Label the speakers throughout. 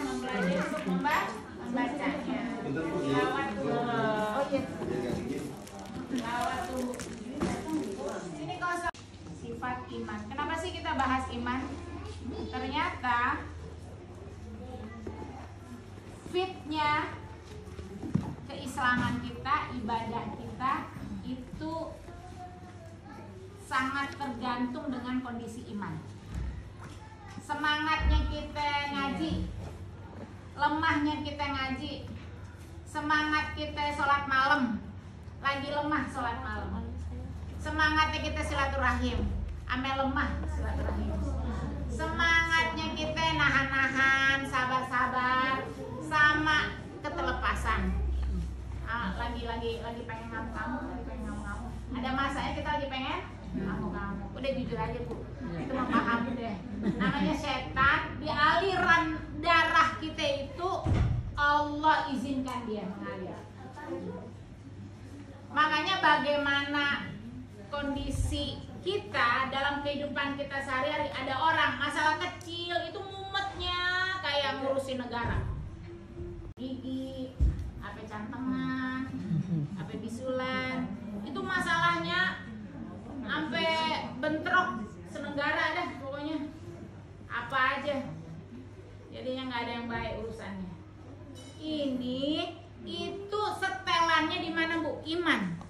Speaker 1: mempelajari untuk membacanya. Ini kosong sifat iman. Kenapa sih kita bahas iman? Ternyata fitnya keislaman kita, ibadah kita itu sangat tergantung dengan kondisi iman. Semangatnya kita ngaji, lemahnya kita ngaji, semangat kita sholat malam, lagi lemah sholat malam, semangatnya kita silaturahim, ame lemah silaturahim, semangatnya kita nahan-nahan, sabar-sabar, sama ketelepasan. Lagi pengen ngamuk-ngamuk, ada masanya kita lagi pengen ngamuk-ngamuk. Udah jujur aja Bu, itu memahami deh. Namanya setan di aliran darah kita itu Allah izinkan dia mengalir. Makanya bagaimana kondisi kita dalam kehidupan kita sehari-hari, ada orang masalah kecil itu mumetnya kayak ngurusin negara. Gigi, apa cantengan, apa bisulan, itu masalahnya sampai bentrok senegara dah pokoknya, apa aja. Jadinya nggak ada yang baik urusannya. Ini itu setelannya di mana Bu? Iman.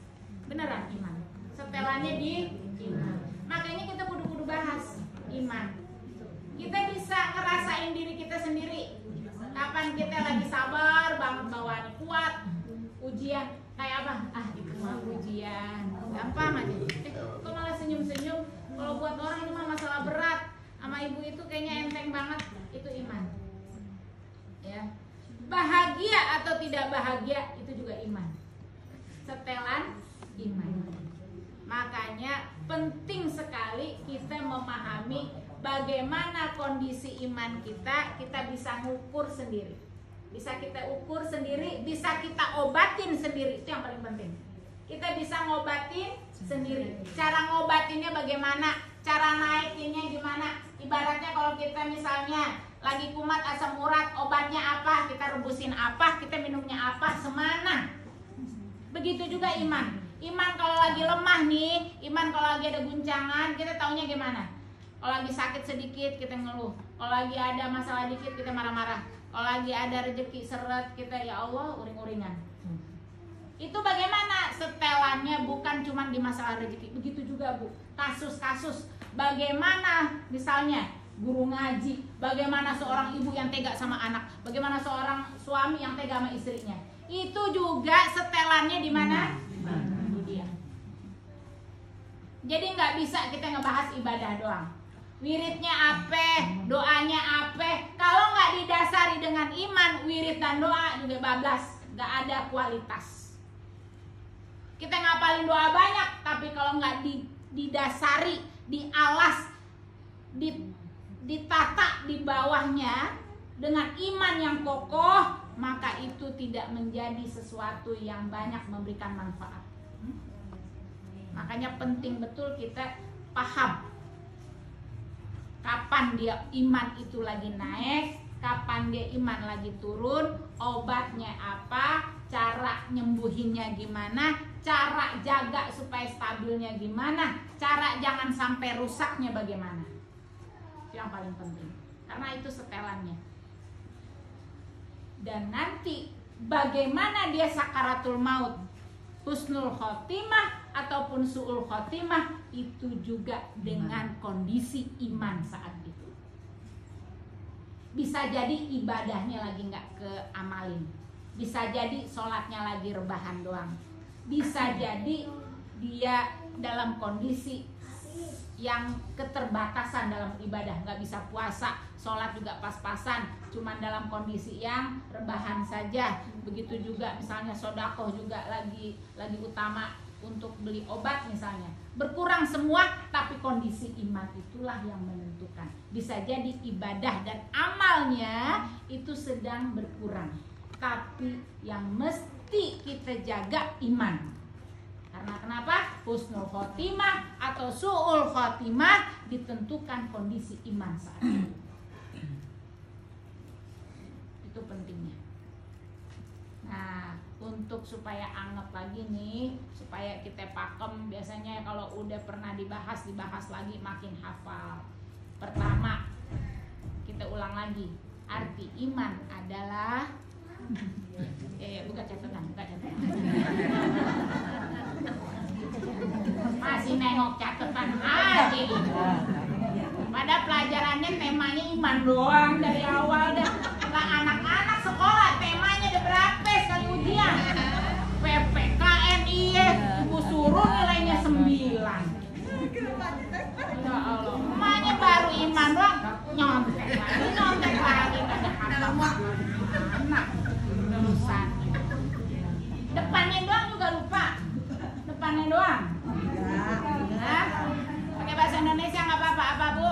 Speaker 1: Beneran iman. Setelannya di iman. Makanya kita kudu bahas iman. Kita bisa ngerasain diri kita sendiri. Kapan kita lagi sabar banget bawaannya kuat, ujian kayak apa? Itu mah ujian gampang aja. Kok malah senyum-senyum? Kalau buat orang itu mah masalah berat. Sama ibu itu kayaknya enteng banget. Itu iman. Ya. Bahagia atau tidak bahagia itu juga iman. Setelan iman. Makanya penting sekali kita memahami bagaimana kondisi iman kita bisa ngukur sendiri. Bisa kita ukur sendiri, bisa kita obatin sendiri. Itu yang paling penting. Kita bisa ngobatin sendiri. Cara ngobatinnya bagaimana? Cara naikinnya gimana? Ibaratnya kalau kita misalnya lagi kumat asam urat, obatnya apa? Kita rebusin apa? Kita minumnya apa? Semana. Begitu juga iman. Iman kalau lagi lemah nih, iman kalau lagi ada guncangan, kita taunya gimana? Kalau lagi sakit sedikit kita ngeluh, kalau lagi ada masalah dikit kita marah-marah, kalau lagi ada rezeki seret kita ya Allah uring-uringan. Itu bagaimana setelannya? Bukan cuma di masalah rezeki, begitu juga Bu. Kasus-kasus bagaimana misalnya guru ngaji, bagaimana seorang ibu yang tega sama anak, bagaimana seorang suami yang tega sama istrinya. Itu juga setelannya di mana? Di dia. Jadi nggak bisa kita ngebahas ibadah doang. Wiridnya apa, doanya apa, kalau nggak didasari dengan iman, wirid dan doa juga bablas, nggak ada kualitas. Kita ngapalin doa banyak, tapi kalau nggak didasari, dialas, ditata di bawahnya dengan iman yang kokoh, maka itu tidak menjadi sesuatu yang banyak memberikan manfaat. Makanya penting betul kita paham kapan dia iman itu lagi naik, kapan dia iman lagi turun, obatnya apa, cara nyembuhinnya gimana, cara jaga supaya stabilnya gimana, cara jangan sampai rusaknya bagaimana. Itu yang paling penting, karena itu setelannya. Dan nanti bagaimana dia sakaratul maut, husnul khotimah ataupun su'ul khotimah, itu juga dengan kondisi iman saat itu. Bisa jadi ibadahnya lagi nggak keamalin, bisa jadi sholatnya lagi rebahan doang, bisa jadi dia dalam kondisi yang keterbatasan dalam ibadah, nggak bisa puasa, sholat juga pas-pasan, cuman dalam kondisi yang rebahan saja. Begitu juga misalnya sodakoh juga lagi utama untuk beli obat misalnya, berkurang semua, tapi kondisi iman itulah yang menentukan. Bisa jadi ibadah dan amalnya itu sedang berkurang, tapi yang mesti kita jaga iman. Karena kenapa? Husnul khotimah atau su'ul khotimah ditentukan kondisi iman saat itu. itu pentingnya. Nah, untuk supaya anget lagi nih, supaya kita pakem, biasanya kalau udah pernah dibahas lagi makin hafal. Pertama, kita ulang lagi. Arti iman adalah buka catatan. Masih nengok catatan aja. Pada pelajarannya temanya iman doang dari awal dah. Lah anak-anak sekolah temanya udah berapa sekali ujian? PPKN ibu suruh nilainya 9. Ya Allah, emaknya baru iman doang nyontek lagi ada hafal anak lulusan. Depannya doang juga lupa. Depannya doang. Nah, pakai bahasa Indonesia nggak apa-apa, apa Bu?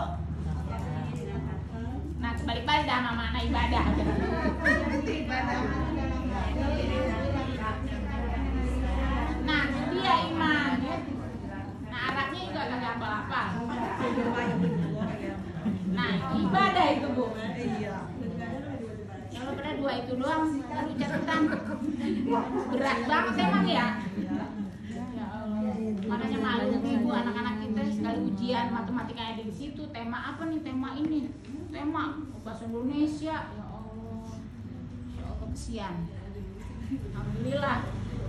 Speaker 1: Nah, balik-balik dah sama mana ibadah. Nah, dia iman. Nah, Arabnya juga kagak apa-apa. Nah, ibadah itu Bu. Kalau pada 2 itu doang, baru catatan. Berat banget emang ya. Makanya malu ibu anak-anak kita sekali ujian matematika ada di situ, tema apa nih, tema ini, tema bahasa Indonesia. Ya Allah, kesian. Alhamdulillah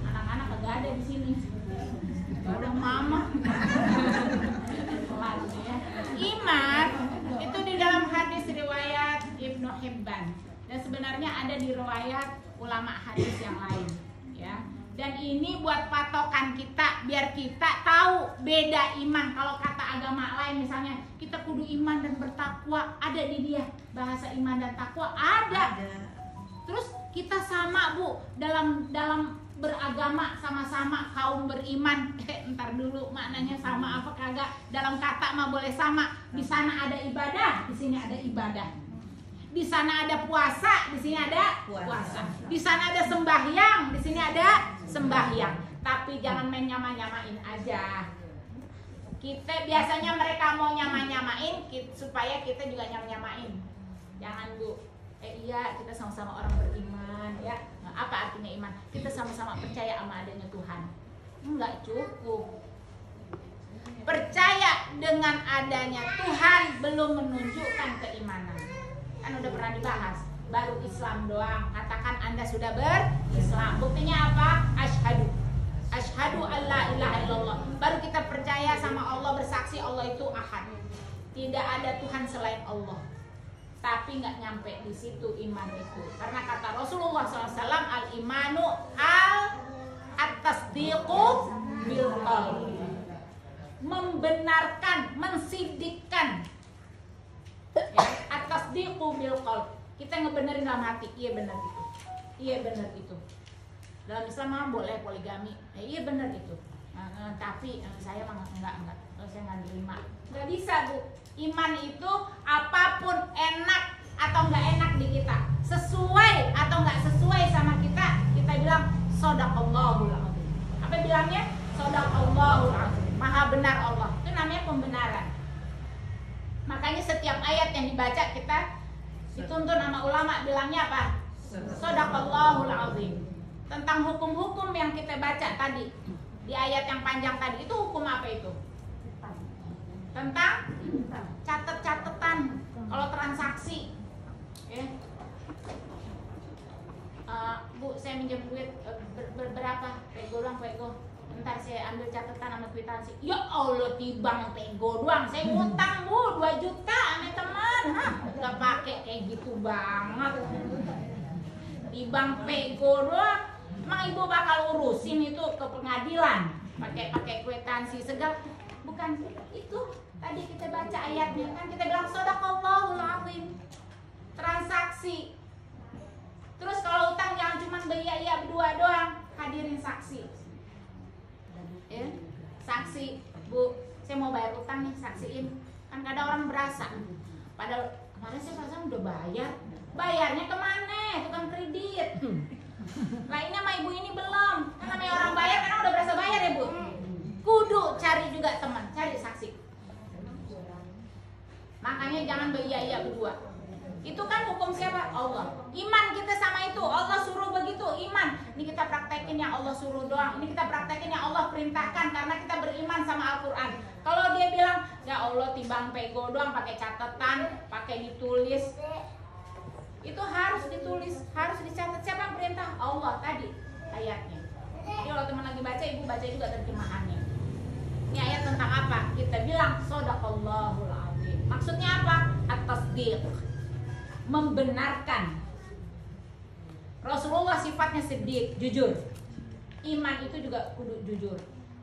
Speaker 1: anak-anak kagak ada di sini, gak ada mama. Ya. Iman itu di dalam hadis riwayat Ibnu Hibban dan sebenarnya ada di riwayat ulama hadis yang lain, ya. Dan ini buat patokan kita, biar kita tahu beda iman. Kalau kata agama lain misalnya kita kudu iman dan bertakwa, ada di dia bahasa iman dan takwa ada. Terus kita sama Bu dalam beragama, sama-sama kaum beriman. Ntar dulu maknanya sama apa kagak? Dalam kata mah boleh sama. Di sana ada ibadah, di sini ada ibadah. Di sana ada puasa, di sini ada puasa. Di sana ada sembahyang, di sini ada sembahyang. Tapi jangan main nyama-nyamain aja. Kita biasanya mereka mau nyama-nyamain supaya kita juga nyama-nyamain. Jangan Bu. Iya, kita sama-sama orang beriman, ya. Nah, apa artinya iman? Kita sama-sama percaya sama adanya Tuhan. Enggak cukup. Percaya dengan adanya Tuhan belum menunjukkan keimanan. Kan udah pernah dibahas, baru Islam doang. Katakan Anda sudah berislam. Buktinya apa? Asyhadu alla ilaha illallah. Baru kita percaya sama Allah, bersaksi Allah itu ahad. Tidak ada Tuhan selain Allah. Tapi nggak nyampe di situ iman itu. Karena kata Rasulullah SAW, al-imanu at-tasdiqu bil qalbi. Membenarkan, mensidikkan. Ya, atas bil qalb. Kita ngebenerin dalam hati, iya benar itu. Iya benar itu. Dalam Islam mah boleh poligami. Iya benar itu. Tapi saya mah enggak. Saya enggak terima. Enggak bisa, Bu. Iman itu apapun enak atau enggak enak di kita, sesuai atau enggak sesuai sama kita, kita bilang shadaqallahul azim. Apa bilangnya? Shadaqallahul azim. Maha benar Allah. Itu namanya pembenaran. Makanya setiap ayat yang dibaca kita dituntun sama ulama bilangnya apa? Shadaqallahul azim. Tentang hukum-hukum yang kita baca tadi di ayat yang panjang tadi, itu hukum apa itu? Tentang catat-catatan kalau transaksi. Bu, saya minjem duit berapa? Pego doang, pego. Ntar saya ambil catatan sama kwitansi. Ya Allah, tibang pego doang. Saya ngutang Bu 2 juta sama teman. Gak pakai kayak gitu banget. Tibang pego doang. Emang ibu bakal urusin itu ke pengadilan pakai kwitansi segala? Bukan itu. Tadi kita baca ayatnya kan, kita bilang shadaqallahul azim. Transaksi. Terus kalau utang jangan cuma iya berdua doang, hadirin saksi. Ya, saksi, Bu, saya mau bayar utang nih, saksiin. Kan kadang orang berasa, padahal kemarin saya perasaan udah bayar. Bayarnya kemana? Tukang kredit. Lainnya sama ibu ini belum. Kan namanya orang bayar karena udah berasa bayar ya Bu. Kudu cari juga teman, cari saksi. Makanya jangan iya berdua. Itu kan hukum siapa? Allah. Iman kita sama itu, Allah suruh begitu, iman. Ini kita praktekin yang Allah suruh doang. Ini kita praktekin yang Allah perintahkan karena kita beriman sama Al-Quran. Kalau dia bilang, ya Allah timbang pego doang pakai catatan, pakai ditulis, itu harus ditulis, harus dicatat. Siapa yang perintah? Allah tadi ayatnya. Jadi kalau teman lagi baca, ibu baca juga terjemahannya. Ini ayat tentang apa? Kita bilang Shadaqallahul Azim. Maksudnya apa? At-tasdiq, membenarkan. Rasulullah sifatnya siddiq, jujur. Iman itu juga kudu jujur.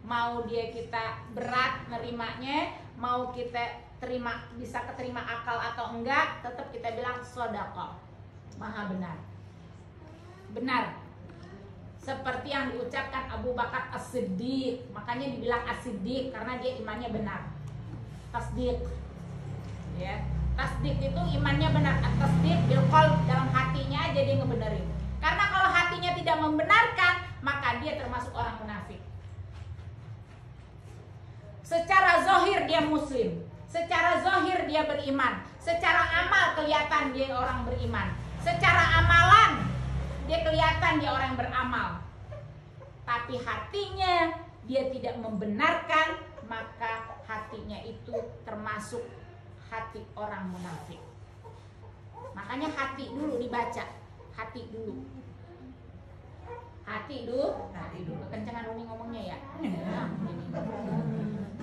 Speaker 1: Mau dia kita berat nerimanya, mau kita terima, bisa keterima akal atau enggak, tetap kita bilang shadaqah, maha benar. Benar. Seperti yang diucapkan Abu Bakar As-Siddiq, makanya dibilang As-Siddiq karena dia imannya benar. Tasdiq, ya, tasdiq itu imannya benar. Tasdiq bil qalb, dalam hatinya aja dia ngebenerin. Karena kalau hatinya tidak membenarkan, maka dia termasuk orang munafik. Secara zahir dia muslim, secara zahir dia beriman, secara amal kelihatan dia orang beriman, secara amalan dia kelihatan dia orang yang beramal, tapi hatinya dia tidak membenarkan, maka hatinya itu termasuk hati orang munafik. Makanya hati dulu dibaca, hati dulu, hati dulu. Kencengan Umi ngomongnya ya.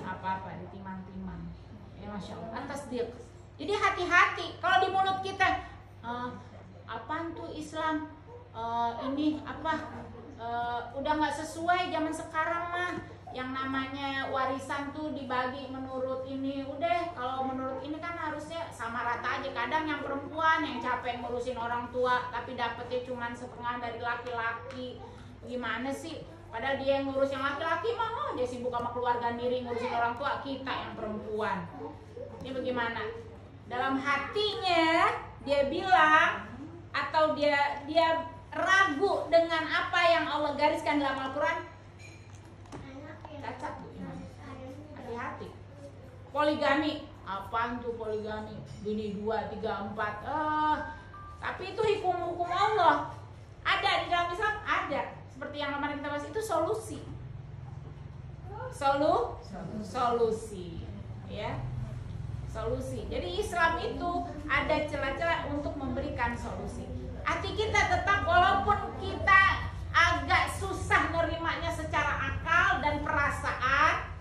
Speaker 1: Apa-apa ditimang-timang. Ya Masya Allah. Tasdiq. Jadi hati-hati. Kalau di mulut kita, apaan tuh Islam? Ini apa? Udah nggak sesuai zaman sekarang mah. Yang namanya warisan tuh dibagi menurut ini. Udah, kalau menurut ini kan harusnya sama rata aja. Kadang yang perempuan yang capek ngurusin orang tua, tapi dapetnya cuma setengah dari laki-laki. Gimana sih? Padahal dia yang ngurus yang laki-laki mah, dia sibuk sama keluarga sendiri, ngurusin orang tua, kita yang perempuan. Ini bagaimana? Dalam hatinya dia bilang, atau dia ragu dengan apa yang Allah gariskan dalam Al-Quran, cacat. Hati-hati. Poligami, apaan tuh poligami? Bini 2, 3, 4. Tapi itu hukum Allah. Ada di dalam Islam, ada. Seperti yang kemarin kita bahas, itu solusi. Solusi. Ya. Solusi. Jadi Islam itu ada celah-celah untuk memberikan solusi. Hati kita tetap, walaupun kita agak susah nerimanya secara akal dan perasaan.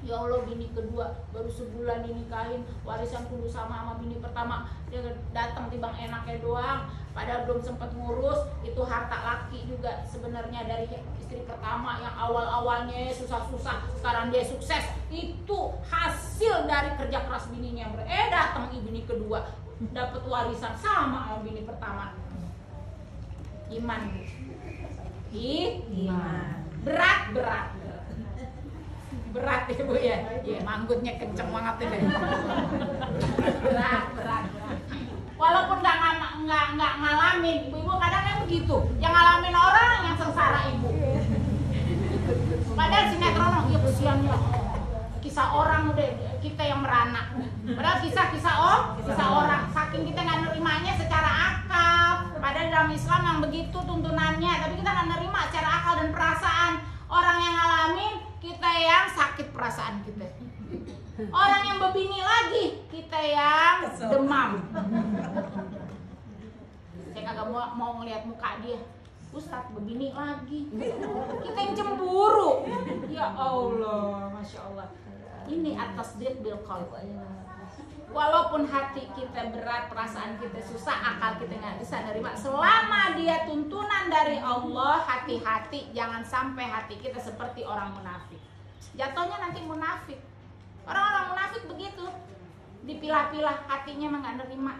Speaker 1: Ya Allah, bini kedua baru sebulan dinikahin, warisan kudu sama bini pertama. Dia datang tibang enaknya doang, padahal belum sempat ngurus. Itu harta laki juga sebenarnya dari istri pertama yang awal-awalnya susah-susah, sekarang dia sukses. Itu hasil dari kerja keras bininya. Datang bini kedua dapat warisan sama bini pertama. Iman. Berat ya Bu ya. Iya, manggutnya kenceng banget ini. Berat. Walaupun nggak ngalamin, ibu kadang yang begitu. Yang ngalamin orang yang sengsara ibu. Padahal sinetron, ya kesiannya. Kisah orang udah kita yang merana. Padahal kisah orang. Saking kita nggak nerimanya secara akal. Padahal dalam Islam yang begitu tuntunannya, tapi kita nggak nerima secara akal dan perasaan. Orang yang ngalamin, kita yang sakit perasaan kita. Orang yang bebini lagi, kita yang demam. Saya kagak mau ngeliat muka dia. Ustadz bebini lagi. Kita yang cemburu. Ya Allah, Masya Allah. Ini at-tasdiq bil qalb. Walaupun hati kita berat, perasaan kita susah, akal kita nggak bisa nerima, selama dia tuntunan dari Allah, hati-hati, jangan sampai hati kita seperti orang munafik. Jatuhnya nanti munafik. Orang-orang munafik begitu, dipilah-pilah, hatinya mah nggak nerima,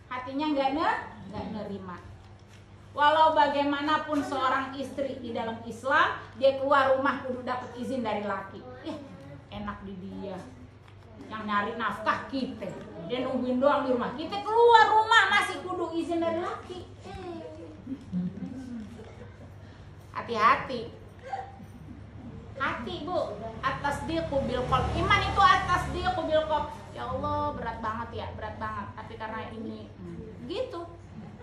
Speaker 1: hatinya nggak nerima. Walau bagaimanapun seorang istri di dalam Islam, dia keluar rumah kudu dapat izin dari laki. Enak di dia. Yang nyari nafkah kita, dia nungguin doang di rumah. Kita keluar rumah masih kudu izin dari laki. Hati-hati. Hati Bu, atas dia bil qalb. Iman itu atas dia bil qalb. Ya Allah, berat banget ya, berat banget. Tapi karena ini gitu,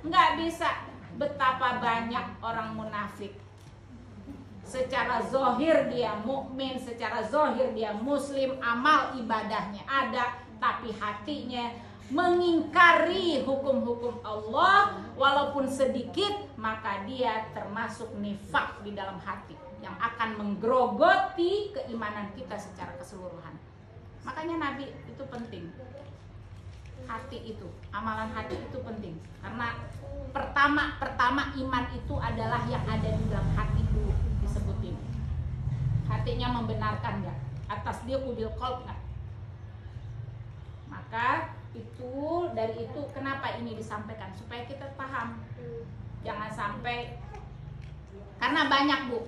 Speaker 1: nggak bisa. Betapa banyak orang munafik. Secara zohir dia mukmin, secara zohir dia muslim, amal ibadahnya ada, tapi hatinya mengingkari hukum-hukum Allah walaupun sedikit, maka dia termasuk nifak di dalam hati yang akan menggerogoti keimanan kita secara keseluruhan. Makanya Nabi itu penting. Hati itu, amalan hati itu penting. Karena pertama iman itu adalah yang ada di dalam hati dulu disebutin. Hatinya membenarkan enggak? Atas dia bil qalb enggak? Maka itu dari itu kenapa ini disampaikan supaya kita paham. Jangan sampai, karena banyak Bu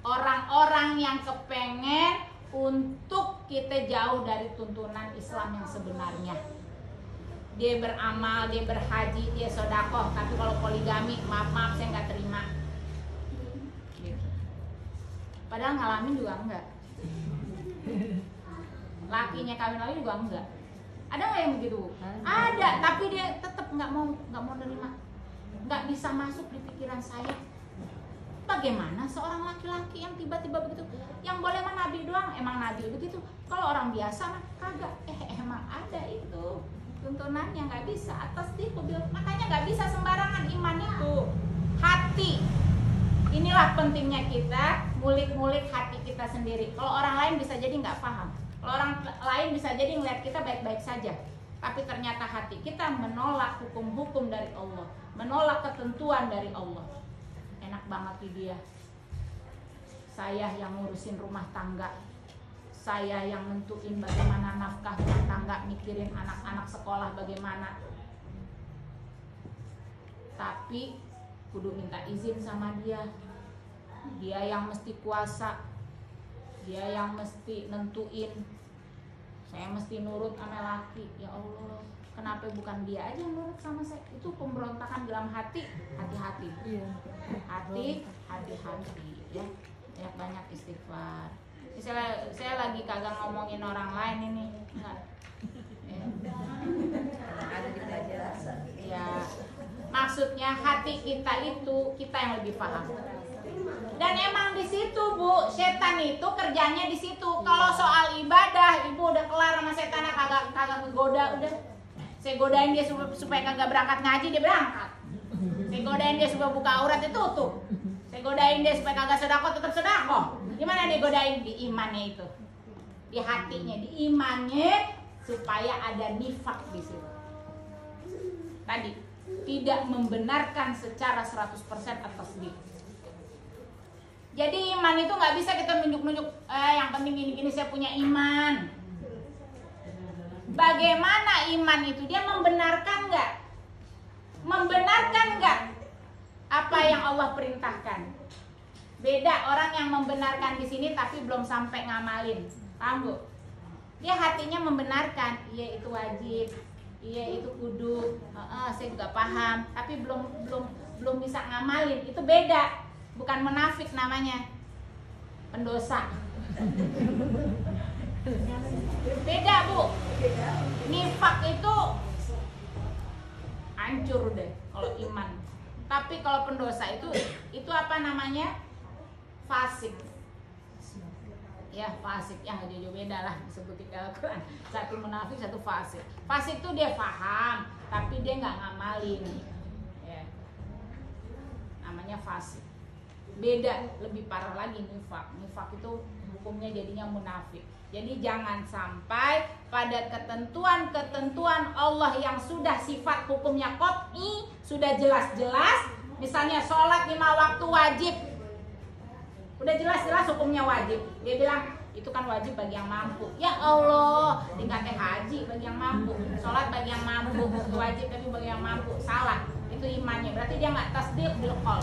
Speaker 1: orang-orang yang kepengen untuk kita jauh dari tuntunan Islam yang sebenarnya. Dia beramal, dia berhaji, dia sodakoh, tapi kalau poligami, maaf saya nggak terima. Gitu. Padahal ngalamin juga enggak. Lakinya kawin lagi juga enggak. Ada nggak yang begitu? Ada, tapi dia tetap nggak mau nerima, nggak bisa masuk di pikiran saya. Bagaimana seorang laki-laki yang tiba-tiba begitu? Yang boleh mah Nabi doang, emang Nabi begitu. Kalau orang biasa mah kagak. Emang ada itu tuntunannya, nggak bisa atas dikubil. Makanya nggak bisa sembarangan iman itu. Hati. Inilah pentingnya kita ngulik-ngulik hati kita sendiri. Kalau orang lain bisa jadi nggak paham. Kalau orang lain bisa jadi ngeliat kita baik-baik saja. Tapi ternyata hati kita menolak hukum-hukum dari Allah, menolak ketentuan dari Allah. Enak banget di dia. Saya yang ngurusin rumah tangga, saya yang nentuin bagaimana nafkah rumah tangga, mikirin anak-anak sekolah bagaimana. Tapi kudu minta izin sama dia. Dia yang mesti kuasa, dia yang mesti nentuin. Saya mesti nurut sama laki. Ya Allah, kenapa bukan dia aja yang nurut sama saya? Itu pemberontakan dalam hati. Hati-hati. Iya. Hati-hati ya. Banyak istighfar. Saya lagi kagak ngomongin orang lain ini. Enggak. Ada kita aja. Ya. Maksudnya hati kita itu kita yang lebih paham. Dan emang di situ Bu, setan itu kerjanya di situ. Kalau soal ibadah, Ibu udah kelar sama setan, kagak ngegoda udah. Saya godain dia supaya kagak berangkat ngaji, dia berangkat. Saya godain dia supaya buka aurat, dia tutup. Saya godain dia supaya kagak sedekah, tetap sedekah. Gimana dia godain? Di imannya itu, di hatinya, di imannya, supaya ada nifak di situ. Tadi tidak membenarkan secara 100% atas diri. Jadi iman itu nggak bisa kita nunjuk-nunjuk, yang penting gini-gini saya punya iman. Bagaimana iman itu? Dia membenarkan nggak? Membenarkan nggak apa yang Allah perintahkan? Beda orang yang membenarkan di sini tapi belum sampai ngamalin. Paham Bu? Dia hatinya membenarkan, iya itu wajib, iya itu kudu, saya juga paham, tapi belum bisa ngamalin. Itu beda. Bukan munafik namanya, pendosa. Beda Bu. Nifak itu hancur deh kalau iman. Tapi kalau pendosa itu apa namanya? Fasik. Ya fasik, yang jauh beda lah disebut di Al-Quran. Satu munafik, satu fasik. Fasik itu dia paham, tapi dia nggak ngamalin. Ya. Namanya fasik. Beda, lebih parah lagi nifak. Nifak itu hukumnya jadinya munafik. Jadi jangan sampai pada ketentuan-ketentuan Allah yang sudah sifat hukumnya qat'i, sudah jelas-jelas, misalnya sholat 5 waktu wajib, udah jelas-jelas hukumnya wajib. Dia bilang itu kan wajib bagi yang mampu. Ya Allah, tingkatnya haji bagi yang mampu, sholat bagi yang mampu, wajib tapi bagi yang mampu. Salah, itu imannya. Berarti dia nggak tasdiq bil qalb.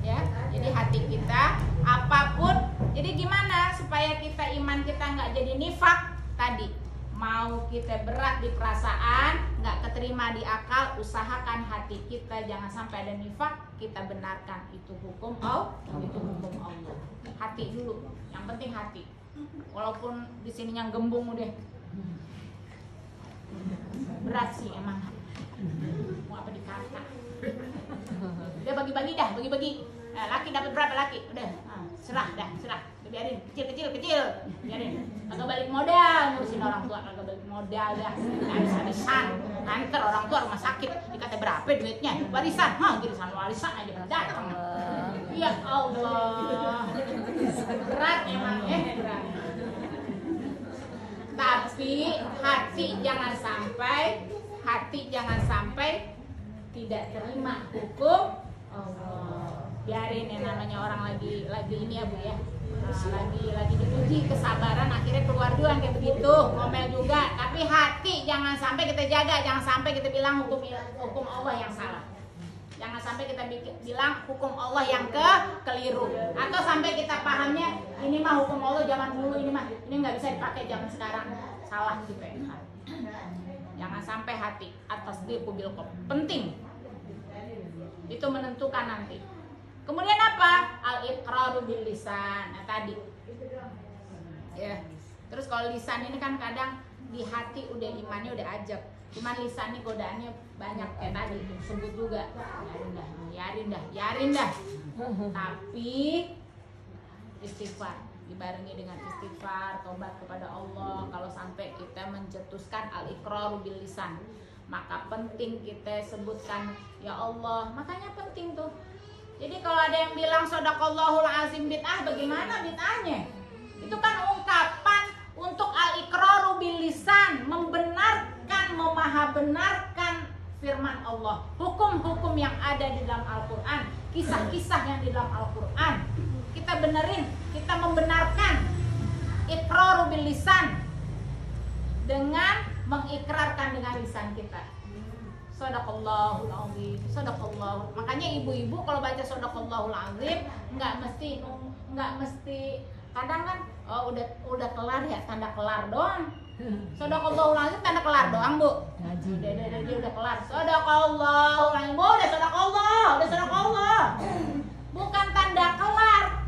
Speaker 1: Ya, jadi hati kita apapun. Jadi gimana supaya kita iman kita nggak jadi nifak? Tadi mau kita berat di perasaan, nggak keterima di akal, usahakan hati kita jangan sampai ada nifak. Kita benarkan itu hukum Allah, itu hukum Allah. Hati dulu, yang penting hati. Walaupun di sininya gembung udah, Berat sih emang. Mau apa dikata? Udah bagi-bagi dah, bagi-bagi. Nah, laki dapat berapa laki? Udah, serah dah, serah. Biarin, kecil. Biarin. Kagak balik modal ngurusin orang tua, kagak balik modal dah. Habis-habisan, antar orang tua rumah sakit. Dikata berapa duitnya? Warisan. Giliran warisan aja belum datang. Ya Allah. Berat emang berat. Tapi hati jangan sampai tidak terima hukum Allah. Biarin yang namanya orang lagi ini ya Bu ya. Lagi diuji kesabaran, akhirnya keluar juga kayak begitu, ngomel juga. Tapi hati jangan sampai kita jaga, jangan sampai kita bilang hukum Allah yang salah. Jangan sampai kita bilang hukum Allah yang keliru. Atau sampai kita pahamnya ini mah hukum Allah zaman dulu, ini nggak bisa dipakai zaman sekarang. Salah gitu ya. Jangan sampai hati atas bil qom. Penting. Itu menentukan nanti. Kemudian apa? Al-iqraru bil lisan. Nah tadi. Ya. Terus kalau lisan ini kan kadang di hati udah imannya udah ajab. Cuman lisan ini godaannya banyak kayak tadi sebut juga. Yarin dah. Tapi istighfar dibarengi dengan istighfar, tobat kepada Allah. Kalau sampai kita mencetuskan al-iqraru bil lisan, maka penting kita sebutkan ya Allah. Makanya penting tuh. Jadi kalau ada yang bilang shadaqallahul azim bid'ah, bagaimana bid'ahnya? Itu kan ungkapan untuk al-iqraru bil lisan, membenarkan, memahabenarkan firman Allah, hukum-hukum yang ada di dalam Al-Qur'an, kisah-kisah yang di dalam Al-Qur'an. Kita benerin, kita membenarkan iqraru bil lisan dengan mengikrarkan dengan lisan kita. Shadaqallahul azim, shadaqallahu. Makanya ibu-ibu kalau baca shadaqallahul azim nggak mesti kadang kan udah kelar ya, tanda kelar doang. Shadaqallahul azim tanda kelar doang, Bu. Dia udah kelar. Shadaqallahul azim, Bu, udah shadaqallah. Bukan tanda kelar.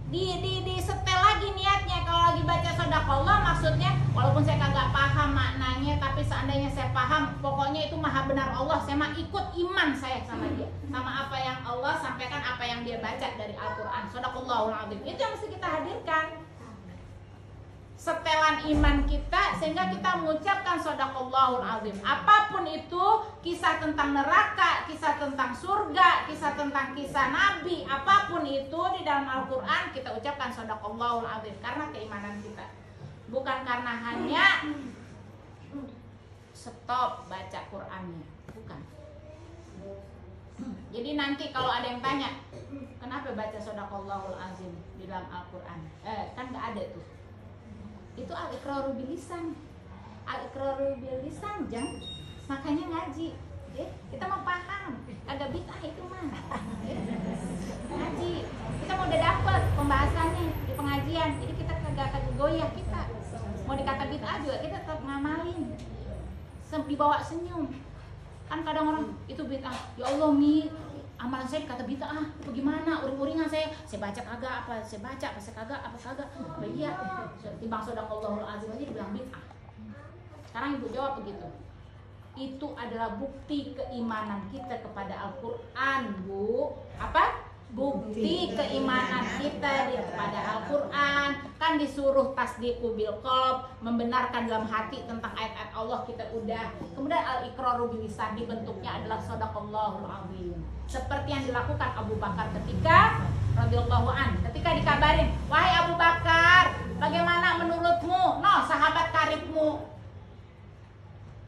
Speaker 1: Di setel lagi niatnya. Kalau lagi baca shadaqallah maksudnya walaupun saya kagak paham maknanya, tapi seandainya saya paham, pokoknya itu maha benar Allah, saya mah ikut iman saya sama dia, sama apa yang Allah sampaikan, apa yang dia baca dari Al-Qur'an. Shadaqallahul azim. Itu yang mesti kita hadirkan. Setelan iman kita sehingga kita mengucapkan shadaqallahul azim. Apapun itu, kisah tentang neraka, kisah tentang surga, kisah tentang kisah nabi, apapun itu di dalam Al-Qur'an kita ucapkan shadaqallahul azim karena keimanan kita. Bukan karena hanya stop baca Qur'annya, bukan. Jadi nanti kalau ada yang tanya, kenapa baca shadaqallahul azim di dalam Al-Qur'an? Kan nggak ada tuh. Itu al-iqraru bil lisan. Al-iqraru bil lisan, Jang. Makanya ngaji. Kita mau paham. Agak bid'ah itu mah. Ngaji. Kita mau udah dapet pembahasannya di pengajian. Jadi kita kagak goyah kita. Mau dikata bid'ah juga kita tetap ngamalin. Dibawa senyum. Kan kadang orang itu bid'ah. Ya Allah, Mi, amalan saya dikata bid'ah, bagaimana? Uring-uringan saya baca kagak apa, saya kagak. Iya, timbang shadaqallahul azim aja dibilang bid'ah. Sekarang ibu jawab begitu. Itu adalah bukti keimanan kita kepada Al-Qur'an, Bu. Apa? Bukti keimanan kita kepada Al-Qur'an. Kan disuruh tasdiqu bil qalb, membenarkan dalam hati tentang ayat-ayat Allah, kita udah. Kemudian al-iqraru bil lisan, bentuknya adalah shadaqallahul azim. Seperti yang dilakukan Abu Bakar ketika radhiyallahu an, ketika dikabarin, wahai Abu Bakar, bagaimana menurutmu? Sahabat karibmu,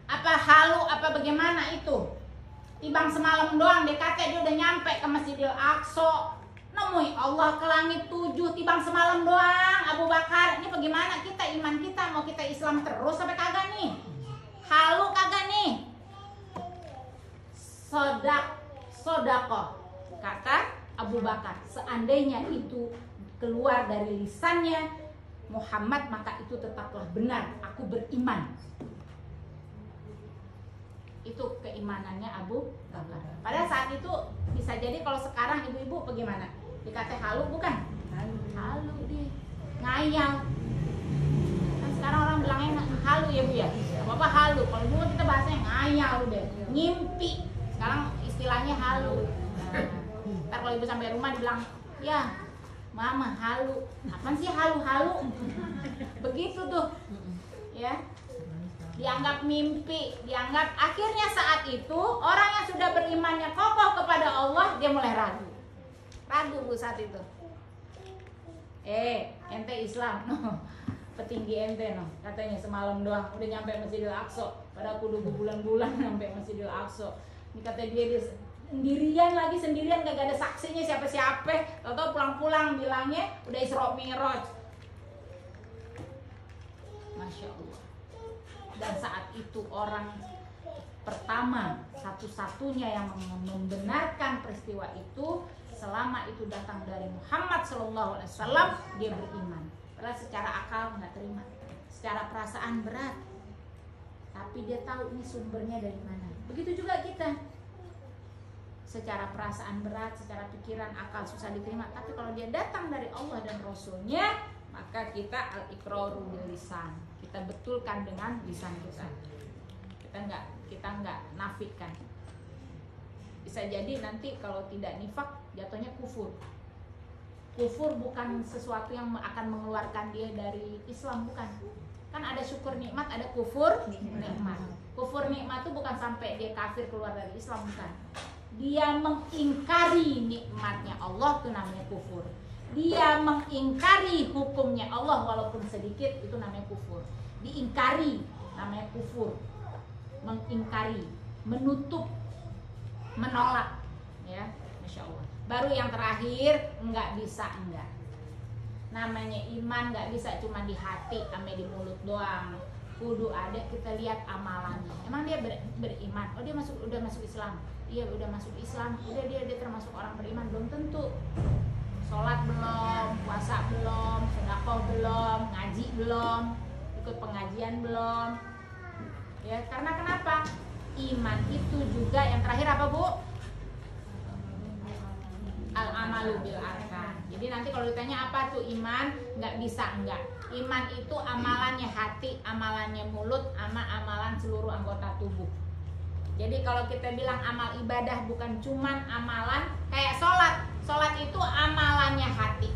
Speaker 1: apa halu, apa bagaimana itu? Tibang semalam doang DKT dia udah nyampe ke Masjidil Aqsa, nemui Allah ke langit 7, tibang semalam doang. Abu Bakar, ini bagaimana kita, iman kita, mau kita Islam terus sampai kagak nih? Halu kagak nih? Sodaqah, kata Abu Bakar, seandainya itu keluar dari lisannya Muhammad, maka itu tetaplah benar, aku beriman. Itu keimanannya Abu Bakar. Pada saat itu bisa jadi kalau sekarang ibu-ibu bagaimana? Dikata halu, bukan? Halu deh, ngayal. Kan sekarang orang bilangnya halu ya Bu ya. Apa halu? Kalau dulu kita bahasanya ngayal udah, ngimpi. Sekarang istilahnya halu. Ntar kalau ibu sampai rumah dibilang, ya mama halu. Apaan sih halu-halu? Begitu tuh, ya. Dianggap mimpi, dianggap akhirnya saat itu orang yang sudah berimannya kokoh kepada Allah dia mulai ragu Bu saat itu. Ente Islam, petinggi ente katanya semalam doang udah nyampe Masjidil Aqsa, pada kudu bulan-bulan nyampe Masjidil Aqsa. Ini kata dia sendirian gak ada saksinya siapa-siapa, tau pulang-pulang bilangnya udah Isra Mi'raj. Masya Allah. Dan saat itu orang pertama satu-satunya yang membenarkan peristiwa itu selama itu datang dari Muhammad SAW, dia beriman. Padahal secara akal nggak terima, secara perasaan berat, tapi dia tahu ini sumbernya dari mana. Begitu juga kita, secara perasaan berat, secara pikiran, akal susah diterima, tapi kalau dia datang dari Allah dan Rasulnya, maka kita al-iqraru bil lisan, kita betulkan dengan lisan kita. Kita nggak nafikan. Bisa jadi nanti kalau tidak nifak jatuhnya kufur. Kufur bukan sesuatu yang akan mengeluarkan dia dari Islam, bukan. Kan ada syukur nikmat, ada kufur nikmat. Kufur nikmat itu bukan sampai dia kafir keluar dari Islam, bukan. Dia mengingkari nikmatnya Allah, itu namanya kufur. Dia mengingkari hukumnya Allah walaupun sedikit, itu namanya kufur. Diingkari namanya kufur. Mengingkari, menutup, menolak, ya, Masya Allah. Baru yang terakhir, enggak bisa enggak. Namanya iman enggak bisa cuma di hati sama di mulut doang. Kudu ada kita lihat amalannya. Emang dia beriman? Oh dia udah masuk Islam. Iya udah masuk Islam. Udah dia termasuk orang beriman? Belum tentu. Sholat belum, puasa belum, sedekah belum, ngaji belum, ikut pengajian belum. Ya karena kenapa? Iman itu juga yang terakhir apa Bu? Al-amalu bil arkan. Jadi nanti kalau ditanya apa tuh iman, nggak bisa enggak. Iman itu amalannya hati, amalannya mulut, sama amalan seluruh anggota tubuh. Jadi kalau kita bilang amal ibadah bukan cuman amalan kayak sholat. Sholat itu amalannya hati.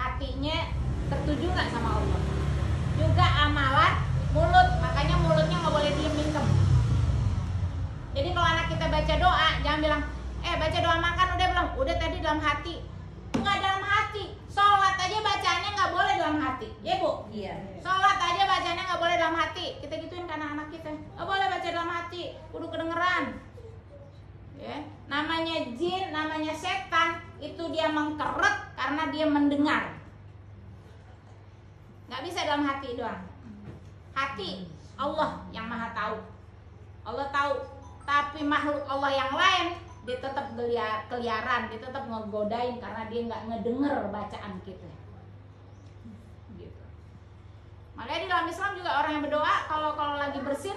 Speaker 1: Hatinya tertuju nggak sama Allah. Juga amalan mulut, makanya mulutnya nggak boleh diem mingkem. Jadi kalau anak kita baca doa, jangan bilang baca doa makan udah belum? Udah tadi dalam hati. Nggak dalam hati. Sholat aja bacaannya nggak boleh dalam hati. Ya Bu? Iya. Sholat aja bacaannya nggak boleh dalam hati. Kita gituin ke anak-anak kita. Nggak boleh baca dalam hati. Kudu kedengeran. Ya. Namanya jin, namanya setan, itu dia mengkeret karena dia mendengar. Nggak bisa dalam hati doang. Hati Allah yang maha tahu. Allah tahu. Tapi makhluk Allah yang lain dia tetap keliaran, dia tetap ngegodain karena dia nggak ngedenger bacaan kita. Gitu. Makanya di dalam Islam juga orang yang berdoa kalau lagi bersin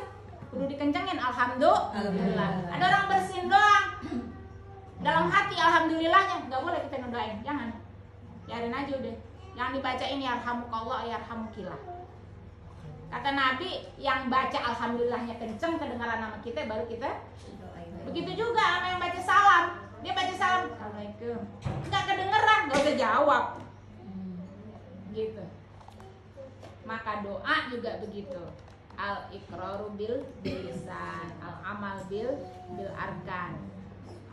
Speaker 1: kudu dikencengin alhamdulillah. Ada orang bersin doang, dalam hati alhamdulillahnya nggak boleh kita ngedoain, jangan. Biarin aja udah. Yang dibacain yarhamukallah yarhamukillah. Kata Nabi yang baca alhamdulillahnya kenceng kedengaran nama kita baru kita. Begitu juga sama yang baca salam. Dia baca salam, Assalamualaikum. Enggak kedengeran, enggak usah jawab. Gitu. Maka doa juga begitu. Al-iqraru bil lisan, al-amal bil arkan.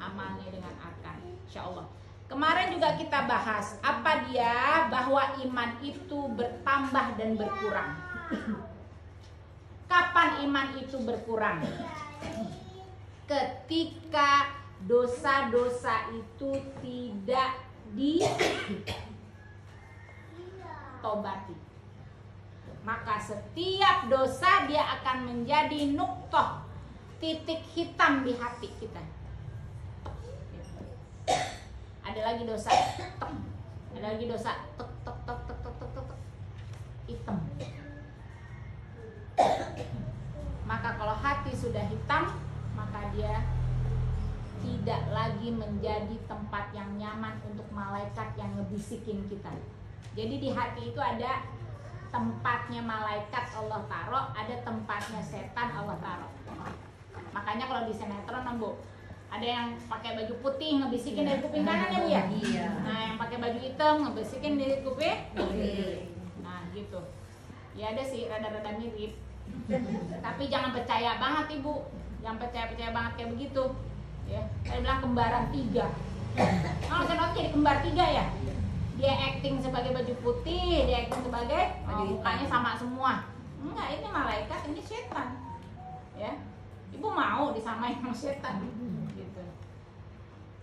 Speaker 1: Amalnya dengan arkan. Insyaallah. Kemarin juga kita bahas apa dia bahwa iman itu bertambah dan berkurang. Kapan iman itu berkurang? Ketika dosa-dosa itu tidak ditobati, maka setiap dosa dia akan menjadi nuktoh, titik hitam di hati kita. Ada lagi dosa, ada lagi dosa, hitam. Maka kalau hati sudah hitam, maka dia tidak lagi menjadi tempat yang nyaman untuk malaikat yang ngebisikin kita. Jadi di hati itu ada tempatnya malaikat Allah taruh, ada tempatnya setan Allah taruh. Makanya kalau di sinetron Bu, ada yang pakai baju putih ngebisikin dari kuping kanan ya Bu ya?
Speaker 2: Iya.
Speaker 1: Nah yang pakai baju hitam ngebisikin dari kuping kiri. Nah gitu. Ya ada sih rada-rada mirip. Tapi jangan percaya banget Ibu. Jangan percaya banget kayak begitu. Ya, saya bilang kembaran 3. Kalau saya jadi kembar 3 ya. Dia acting sebagai baju putih, dia acting sebagai mukanya sama semua. Enggak, ini malaikat, ini setan. Ya. Ibu mau disamain sama setan gitu.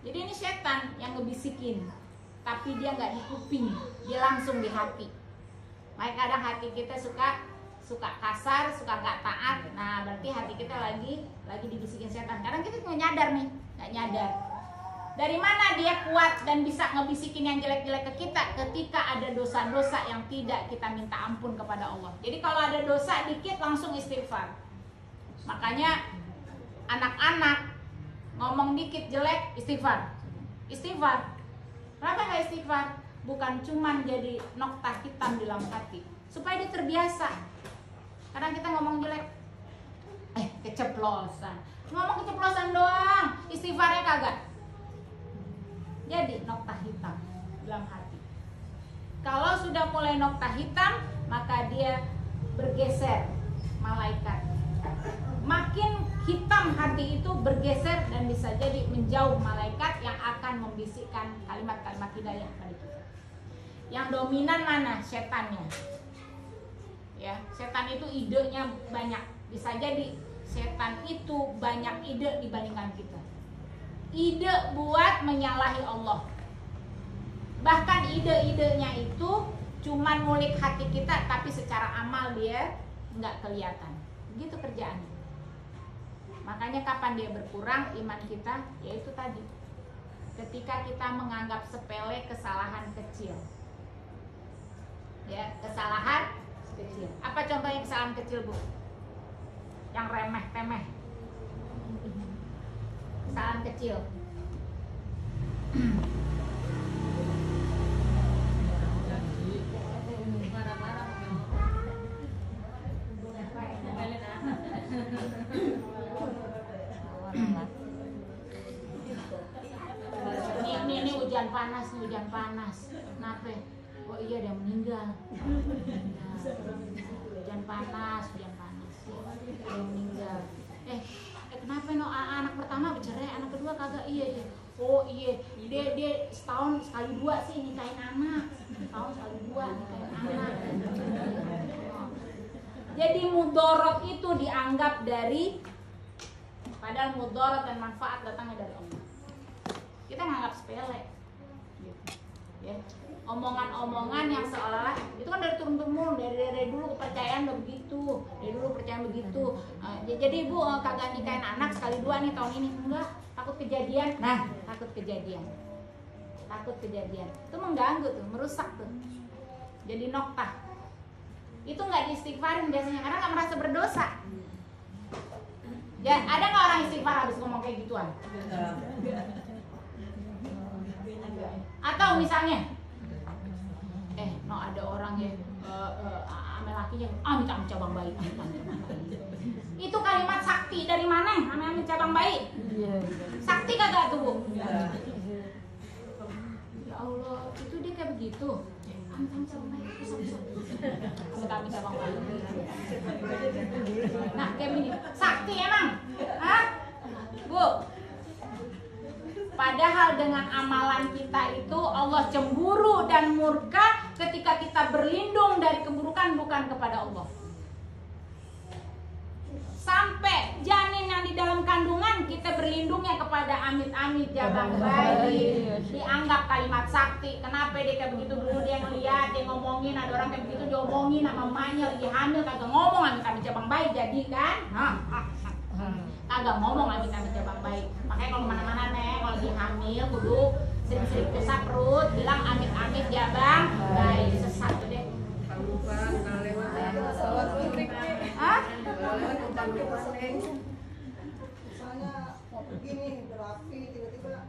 Speaker 1: Jadi ini setan yang ngebisikin, tapi dia nggak di kuping, dia langsung di hati. Makanya kadang hati kita suka kasar, suka nggak taat. Nah berarti hati kita lagi dibisikin setan. Kadang kita nggak nyadar nih, nggak nyadar. Dari mana dia kuat dan bisa ngebisikin yang jelek-jelek ke kita ketika ada dosa-dosa yang tidak kita minta ampun kepada Allah. Jadi kalau ada dosa dikit langsung istighfar. Makanya anak-anak ngomong dikit jelek istighfar. Istighfar. Kenapa nggak istighfar? Bukan cuman jadi noktah hitam di dalam hati, supaya dia terbiasa. Kadang kita ngomong jelek, keceplosan. Ngomong keceplosan doang, istighfarnya kagak. Jadi noktah hitam dalam hati. Kalau sudah mulai noktah hitam, maka dia bergeser malaikat. Makin hitam hati itu bergeser dan bisa jadi menjauh malaikat yang akan membisikkan kalimat-kalimat hidayah pada kita. Yang dominan mana? Setannya. Ya, setan itu idenya banyak. Bisa jadi setan itu banyak ide dibandingkan kita. Ide buat menyalahi Allah. Bahkan ide-idenya itu cuman ngulik hati kita, tapi secara amal dia nggak kelihatan. Begitu kerjaannya. Makanya kapan dia berkurang iman kita? Yaitu tadi, ketika kita menganggap sepele kesalahan kecil. Ya, kesalahan kecil. Apa contohnya kesalahan kecil, Bu? Yang remeh-temeh. Kesalahan kecil. Ini hujan panas. Kenapa? Oh iya, dia meninggal. Hujan panas. Dia meninggal. Kenapa no anak pertama bercerai, anak kedua kagak? Iya. Oh iya, dia setahun sekali 2 sih nikahin anak. Setahun sekali 2 nikahin anak. Jadi mudorot itu dianggap dari, padahal mudorot dan manfaat datangnya dari Allah. Kita nganggap sepele. Gitu. Ya. Omongan-omongan yang seolah-olah itu kan dari turun-temurun, dari dulu kepercayaan udah begitu, dari dulu percayaan begitu. Jadi Ibu kagak nikahin anak sekali 2 nih tahun ini, enggak, takut kejadian. Nah, takut kejadian itu mengganggu tuh, merusak tuh, jadi noktah. Itu nggak diistighfarin biasanya karena nggak merasa berdosa. Ya, ada nggak orang istighfar habis ngomong kayak gituan? Atau misalnya ada orang yang ame lakinya minta cabang bayi. Itu kalimat sakti dari mana? Ame cabang bayi. Sakti kagak tuh, Bu? Ya Allah, itu dia kayak begitu. Ame cabang bayi, bisa. Kami cabang bayi. Nah, kayak begini. Sakti emang? Hah? Bu? Padahal dengan amalan kita itu Allah cemburu dan murka ketika kita berlindung dari keburukan bukan kepada Allah. Sampai janin yang di dalam kandungan kita berlindungnya kepada amit-amit jabang bayi. Dianggap kalimat sakti. Kenapa dia kayak begitu? Dulu dia ngeliat, dia ngomongin, ada orang kayak begitu diomongin sama emaknya lagi hamil, kagak ngomong amit-amit jabang bayi jadi kan? Kagak ngomong amit-amit jabang bayi. Makanya kalau mana-mana kalau lagi hamil kudu sering-sering usap perut, bilang amit-amit jabang bayi. Sesat tuh deh.
Speaker 3: Misalnya mau pergi nih berapi tiba-tiba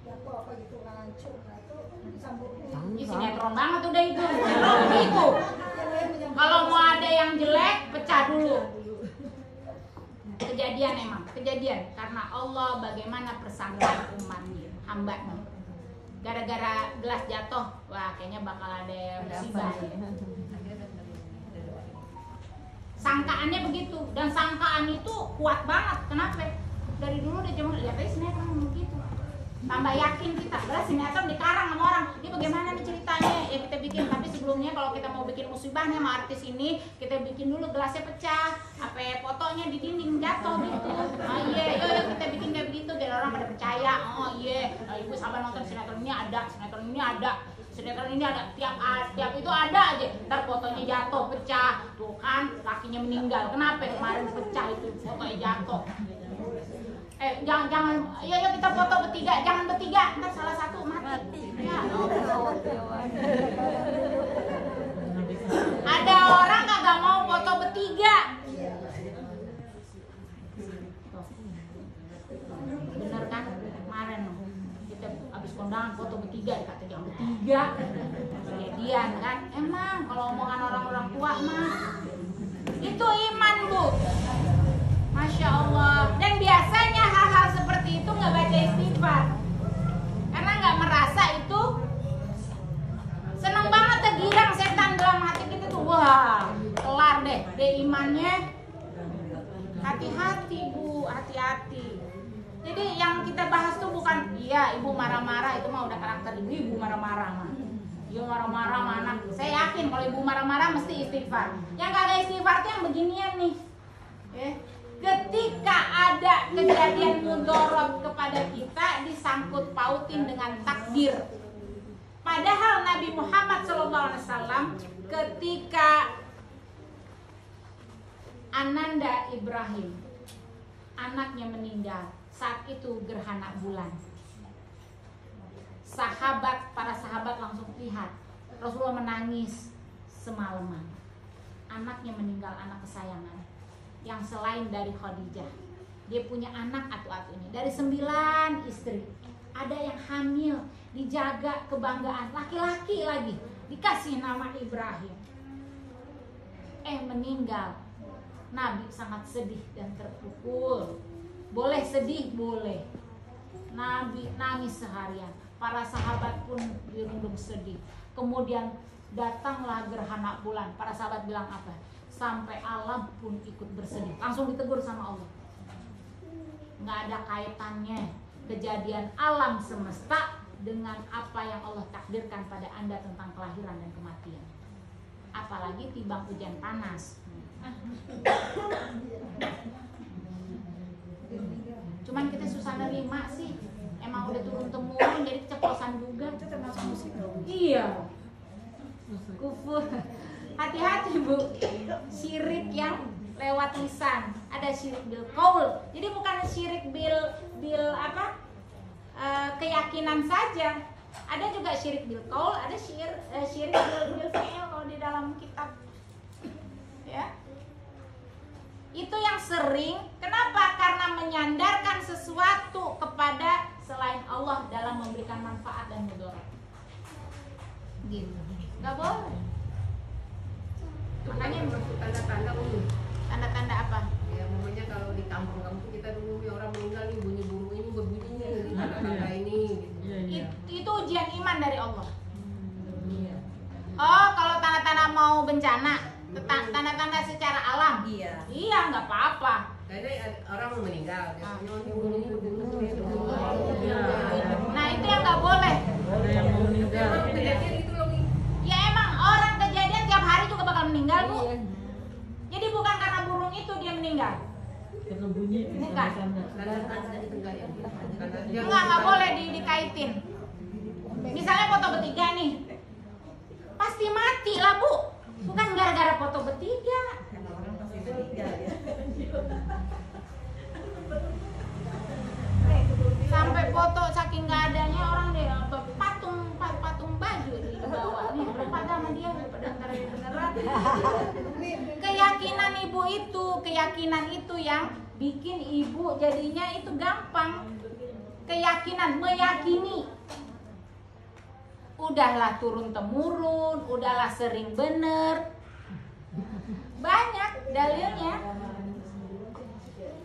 Speaker 3: jatuh apa gitu ngancur, nah itu disambung ini.
Speaker 1: Ini sinetron banget udah itu. Sinetron itu. dulu. Kejadian karena Allah bagaimana persangkaan umatnya, hambanya. Gara-gara gelas jatuh, wah kayaknya bakal ada musibah ya. Sangkaannya begitu, dan sangkaan itu kuat banget. Kenapa? Dari dulu dia cuma lihat aja sinetron begitu. Tambah yakin kita, belas sinetron dikarang sama orang. Ini bagaimana nih ceritanya? Ya kita bikin, tapi sebelumnya kalau kita mau bikin musibahnya sama artis ini, kita bikin dulu gelasnya pecah, apa fotonya di dinding jatuh gitu. Oh iya, yuk kita bikin kayak begitu biar orang pada percaya. Oh iya, ibu sabar nonton sinetron ini ada, sinetron ini ada, tiap itu ada aja. Ntar fotonya jatuh, pecah, tuh kan kakinya meninggal. Kenapa kemarin pecah itu fotonya jatuh? Jangan, yuk kita foto bertiga, jangan bertiga, ntar salah satu mati. Ya, ada orang kagak mau foto bertiga. Bener kan? Kemarin kita habis kondangan foto bertiga, dikata jangan bertiga. Kejadian kan? Emang kalau omongan orang-orang tua mah itu iman, Bu. Masya Allah. Dan biasanya hal-hal seperti itu nggak baca istighfar, karena nggak merasa itu seneng banget, tergirang setan dalam hati kita tuh. Wah, kelar deh imannya. Hati-hati Bu, hati-hati. Jadi yang kita bahas tuh bukan, iya ibu marah-marah, itu mah udah karakter ibu marah-marah mah. Ibu marah-marah sama anak. Saya yakin kalau ibu marah-marah mesti istighfar. Yang kagak istighfar tuh yang beginian nih. Ketika ada kejadian mudorot kepada kita, disangkut pautin dengan takdir. Padahal Nabi Muhammad SAW ketika Ananda Ibrahim, anaknya meninggal, saat itu gerhana bulan. Para sahabat langsung lihat Rasulullah menangis semalaman. Anaknya meninggal, anak kesayangan. Yang selain dari Khadijah, dia punya anak atu-atunya dari 9 istri. Ada yang hamil, dijaga kebanggaan, laki-laki lagi, dikasih nama Ibrahim. Meninggal. Nabi sangat sedih dan terpukul. Boleh sedih, boleh. Nabi nangis seharian. Para sahabat pun dirundung sedih. Kemudian datanglah gerhana bulan. Para sahabat bilang apa? Sampai alam pun ikut bersedih. Langsung ditegur sama Allah. Nggak ada kaitannya kejadian alam semesta dengan apa yang Allah takdirkan pada Anda tentang kelahiran dan kematian. Apalagi timbang hujan panas. Cuman kita susah nerima sih. Emang udah turun-temurun, jadi keceplosan juga.
Speaker 3: Itu termasuk musik dong.
Speaker 1: Iya. Kufur. Hati-hati Bu, syirik yang lewat lisan. Ada syirik bil qaul. Jadi bukan syirik bil keyakinan saja. Ada juga syirik bil qaul, ada syirik bil fi'il kalau di dalam kitab. Ya. Itu yang sering. Kenapa? Karena menyandarkan sesuatu kepada selain Allah dalam memberikan manfaat dan mudarat. Gitu. Enggak boleh. Makanya
Speaker 2: tanda-tanda umum.
Speaker 1: Tanda-tanda apa?
Speaker 2: Ya namanya kalau di kampung-kampung kita dulu ya orang meninggal nih bunyi burung ini berbunyi nih, tanda-tanda ini gitu.
Speaker 1: Itu ujian iman dari Allah. Oh, kalau tanda-tanda mau bencana, tanda-tanda secara alam. Iya, nggak apa-apa.
Speaker 2: Karena orang meninggal, biasanya bunyi berbunyi.
Speaker 1: Nah, itu yang nggak boleh.
Speaker 2: Kejadian itu loh.
Speaker 1: Ya emang orang kejadian tiap hari juga bakal meninggal, Bu. Jadi bukan karena burung itu dia meninggal.
Speaker 4: Karena bunyi.
Speaker 1: Bukan. Nggak boleh dikaitin. Misalnya foto bertiga nih, pasti mati lah Bu. Bukan gara-gara foto bertiga. Sampai foto saking nggak adanya orang deh patung baju di bawah nih berpada sama dia daripada antara yang beneran. Keyakinan itu yang bikin ibu jadinya itu gampang. Keyakinan, meyakini. Udahlah turun temurun, udahlah sering bener. Banyak dalilnya.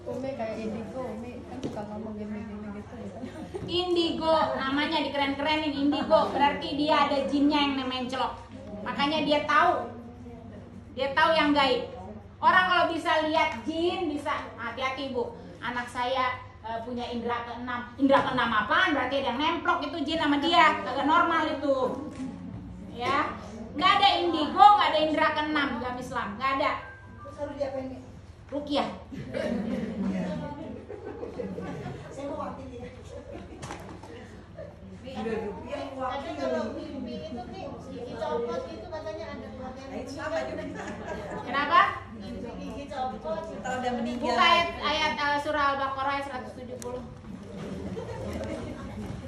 Speaker 4: Umi kayak indigo, Umi kan suka ngomong gini-gini gitu ya.
Speaker 1: Indigo namanya, dikeren-kerenin indigo, berarti dia ada jinnya yang mencelok. Makanya dia tahu yang gaib. Orang kalau bisa lihat jin bisa, hati-hati Bu. Anak saya punya indera keenam. Indera keenam apaan? Berarti ada yang nemplok itu jin sama dia, agak normal itu. Ya, nggak ada indigo, nggak ada indera keenam dalam Islam, nggak ada.
Speaker 3: Terus harus diapain nih?
Speaker 1: Ruqyah.
Speaker 3: Saya mau wakil dia.
Speaker 5: Tapi kalau mimpi itu nih gigi copot itu katanya ada keluarga yang meninggal.
Speaker 1: Kenapa?
Speaker 5: Mimpi gigi copot.
Speaker 4: Kalau udah meninggal.
Speaker 1: Buka ayat surah Al-Baqarah ayat 170.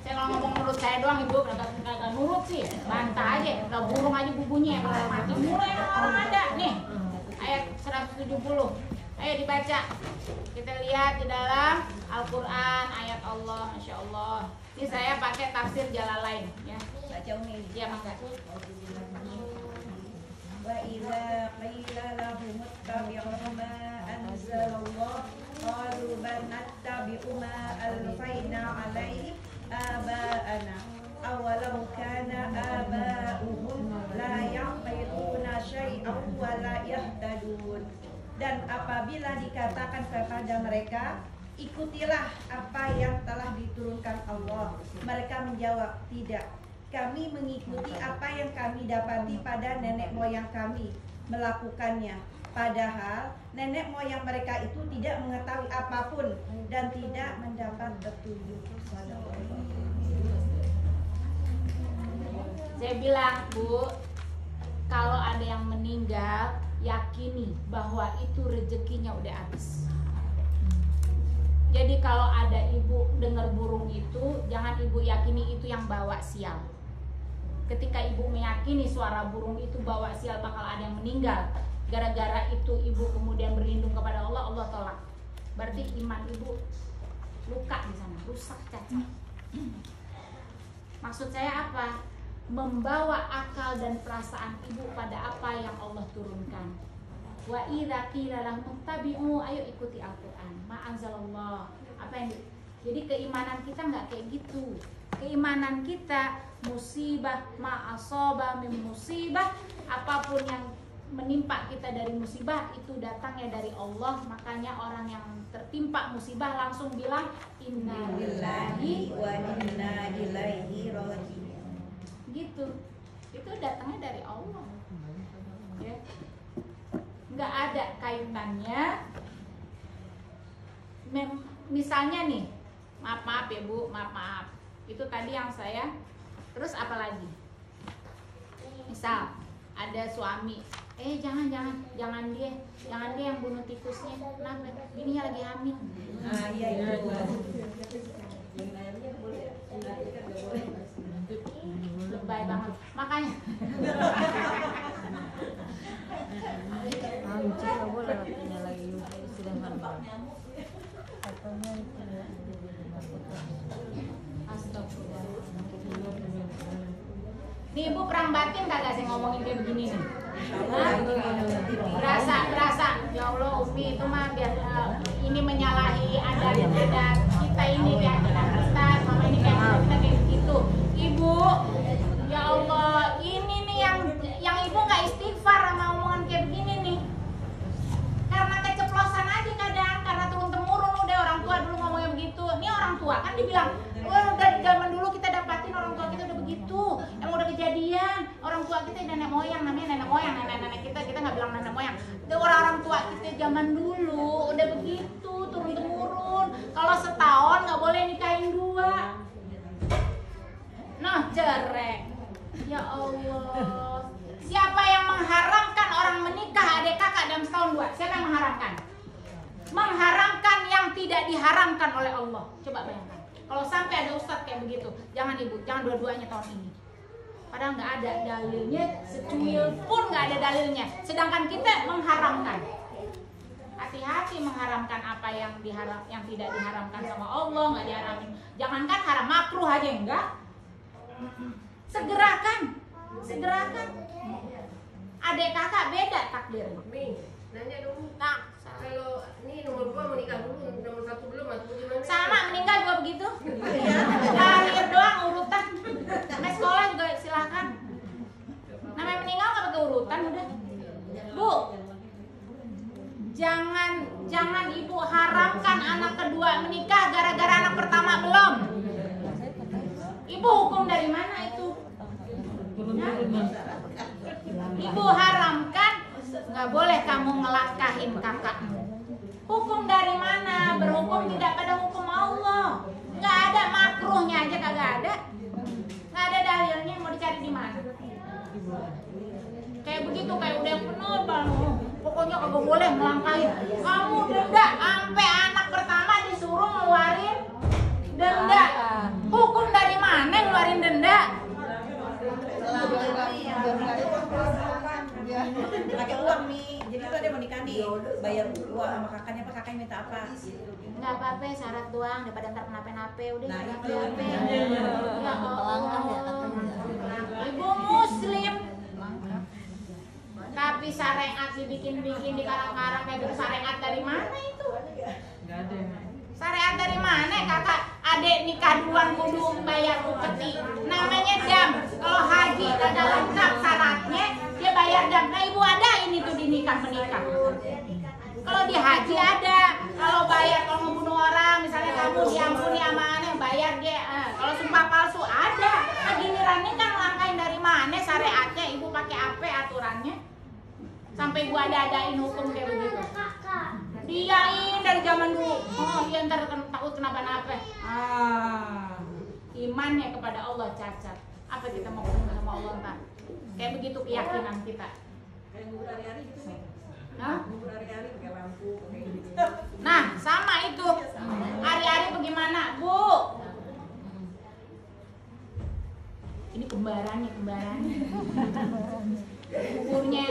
Speaker 1: Saya kalau ngomong menurut saya doang Ibu, kagak nurut sih. Bantah aja, udah burung aja bubunya mati mulai orang ada. Nih, ayat 170. Ayo dibaca. Kita lihat di dalam Al-Qur'an ayat Allah, Masya Allah. Ini saya pakai tafsir Jalalain ya.
Speaker 4: Baca Umi.
Speaker 1: Iya, Mangga.
Speaker 4: Wa idza qila lahum ittabi'u ma anzalallah qalu bal nattabi'u ma alfayna 'alaihi aba'ana awalau kana aba'uhum la yaqiluna syai'an wa la yahtadun. Dan apabila dikatakan kepada mereka, ikutilah apa yang telah diturunkan Allah, mereka menjawab, tidak, kami mengikuti apa yang kami dapati pada nenek moyang kami melakukannya. Padahal nenek moyang mereka itu tidak mengetahui apapun dan tidak mendapat petunjuk.
Speaker 1: Saya bilang, Bu, kalau ada yang meninggal, yakini bahwa itu rezekinya udah habis. Jadi kalau ada ibu dengar burung itu, jangan ibu yakini itu yang bawa sial. Ketika ibu meyakini suara burung itu bawa sial bakal ada yang meninggal, gara-gara itu ibu kemudian berlindung kepada Allah, Allah tolak. Berarti iman ibu luka di sana, rusak, cacat. Maksud saya apa? Membawa akal dan perasaan ibu pada apa yang Allah turunkan. Wa idza qila lahum ittabi'u, ayo ikuti Al-Qur'an. Ma anzalallah. Apa yang jadi keimanan kita nggak kayak gitu. Keimanan kita musibah ma asaba min musibah, apapun yang menimpa kita dari musibah itu datangnya dari Allah. Makanya orang yang tertimpa musibah langsung bilang inna lillahi
Speaker 4: wa inna ilaihi raji'un.
Speaker 1: Gitu, itu datangnya dari Allah ya. Nggak ada kaitannya. Misalnya nih, maaf ya Bu, maaf, itu tadi yang saya, terus apa lagi, misal ada suami, jangan dia yang bunuh tikusnya, kenapa? Bininya lagi hamil.
Speaker 4: Iya itu.
Speaker 1: Lebay banget, makanya
Speaker 6: Tidak boleh punya lagi sudah malam. Katanya itu ya.
Speaker 1: astagfirullah. Nih Ibu perang batin kagak saya ngomongin kayak begini nih? Berasa ya Allah Umi itu mah biar ini menyalahi adat kita ini, keyakinan kita sama ini kayak kita kayak begitu. Ibu, ya Allah, ini nih yang Ibu nggak istighfar sama omongan kayak begini nih. Karena keceplosan aja kadang, karena turun temurun udah orang tua dulu ngomongnya begitu. Ini orang tua kan dibilang, dari zaman dulu kita dapatin orang tua kita udah begitu, emang udah kejadian. Orang tua kita nenek moyang, namanya nenek moyang, nenek kita nggak bilang nenek moyang. Orang tua kita zaman dulu udah begitu, turun temurun. Kalau setahun nggak boleh nikahin dua. Nah, cerai. Ya Allah. Siapa yang mengharamkan orang menikah adik kakak dalam setahun dua? Siapa yang mengharamkan? Mengharamkan yang tidak diharamkan oleh Allah. Coba bayangkan. Kalau sampai ada ustadz kayak begitu, jangan ibu, jangan dua-duanya tahun ini. Padahal nggak ada dalilnya, secuil pun nggak ada dalilnya. Sedangkan kita mengharamkan. Hati-hati mengharamkan apa yang tidak diharamkan sama Allah, nggak diharamin. Jangankan haram, makruh aja enggak. Segerakan. Adik kakak beda takdirnya.
Speaker 2: Nanya dong.
Speaker 1: Nah,
Speaker 2: Kalau ini nomor 2 menikah dulu, nomor 1 belum atau gimana?
Speaker 1: sama meninggal juga begitu. Lahir doang urutan. Sampai sekolah juga silakan. Namanya meninggal nggak pakai urutan udah. Bu, jangan ibu haramkan anak kedua menikah gara-gara anak pertama belum. Ibu hukum dari mana itu? Ya? Ibu haramkan nggak boleh kamu ngelangkahin kakakmu. Hukum dari mana? Berhukum tidak pada hukum Allah. Nggak ada makruhnya aja kagak ada. Nggak ada dalilnya, mau dicari di mana? Kayak begitu, kayak udah penuh banget. Pokoknya kagak boleh melangkahin. Kamu denda sampai anak pertama disuruh ngeluarin denda. Hukum dari mana ngeluarin denda?
Speaker 4: Pakai uang nih. Jadi tuh ada mau nikah nih, bayar uang sama kakaknya, apa kakaknya minta apa?
Speaker 1: Nggak apa-apa, syarat doang daripada ntar kenapa-napa. Udah
Speaker 4: Nah,
Speaker 1: nggak
Speaker 4: itu.
Speaker 1: apa-apa. Ya
Speaker 6: Pelanggan ya
Speaker 1: Allah.
Speaker 6: katanya.
Speaker 1: Ibu muslim. Tapi syariat dibikin-bikin di karang-karang kayak gitu. Syariat dari mana itu? Syariat dari mana? Kakak adik nikah duluan kudu bayar upeti. Namanya dam. Kalau haji kagak lengkap syaratnya, dia bayar dam. Nah ibu ada ini tuh di nikah menikah. Kalau di haji ada. Kalau bayar, kalau ngebunuh orang, misalnya kamu diampuni sama aneh, bayar dia. Kalau sumpah palsu ada. Nah gilirannya kan langkain dari mana syariatnya? Ibu pakai apa aturannya? Sampai ibu ada-adain hukum kayak begitu. Diain dari zaman dulu. Oh iya ntar takut kenapa-napa. Imannya kepada Allah cacat. Apa kita mau ketemu sama Allah ntar? Kayak begitu keyakinan kita.
Speaker 4: Kayak ngubur hari-hari gitu nih.
Speaker 1: Hah?
Speaker 4: Ngubur hari-hari pakai lampu, pakai gitu.
Speaker 1: Nah sama itu. Hari-hari bagaimana Bu? Ini kembarannya. Kuburnya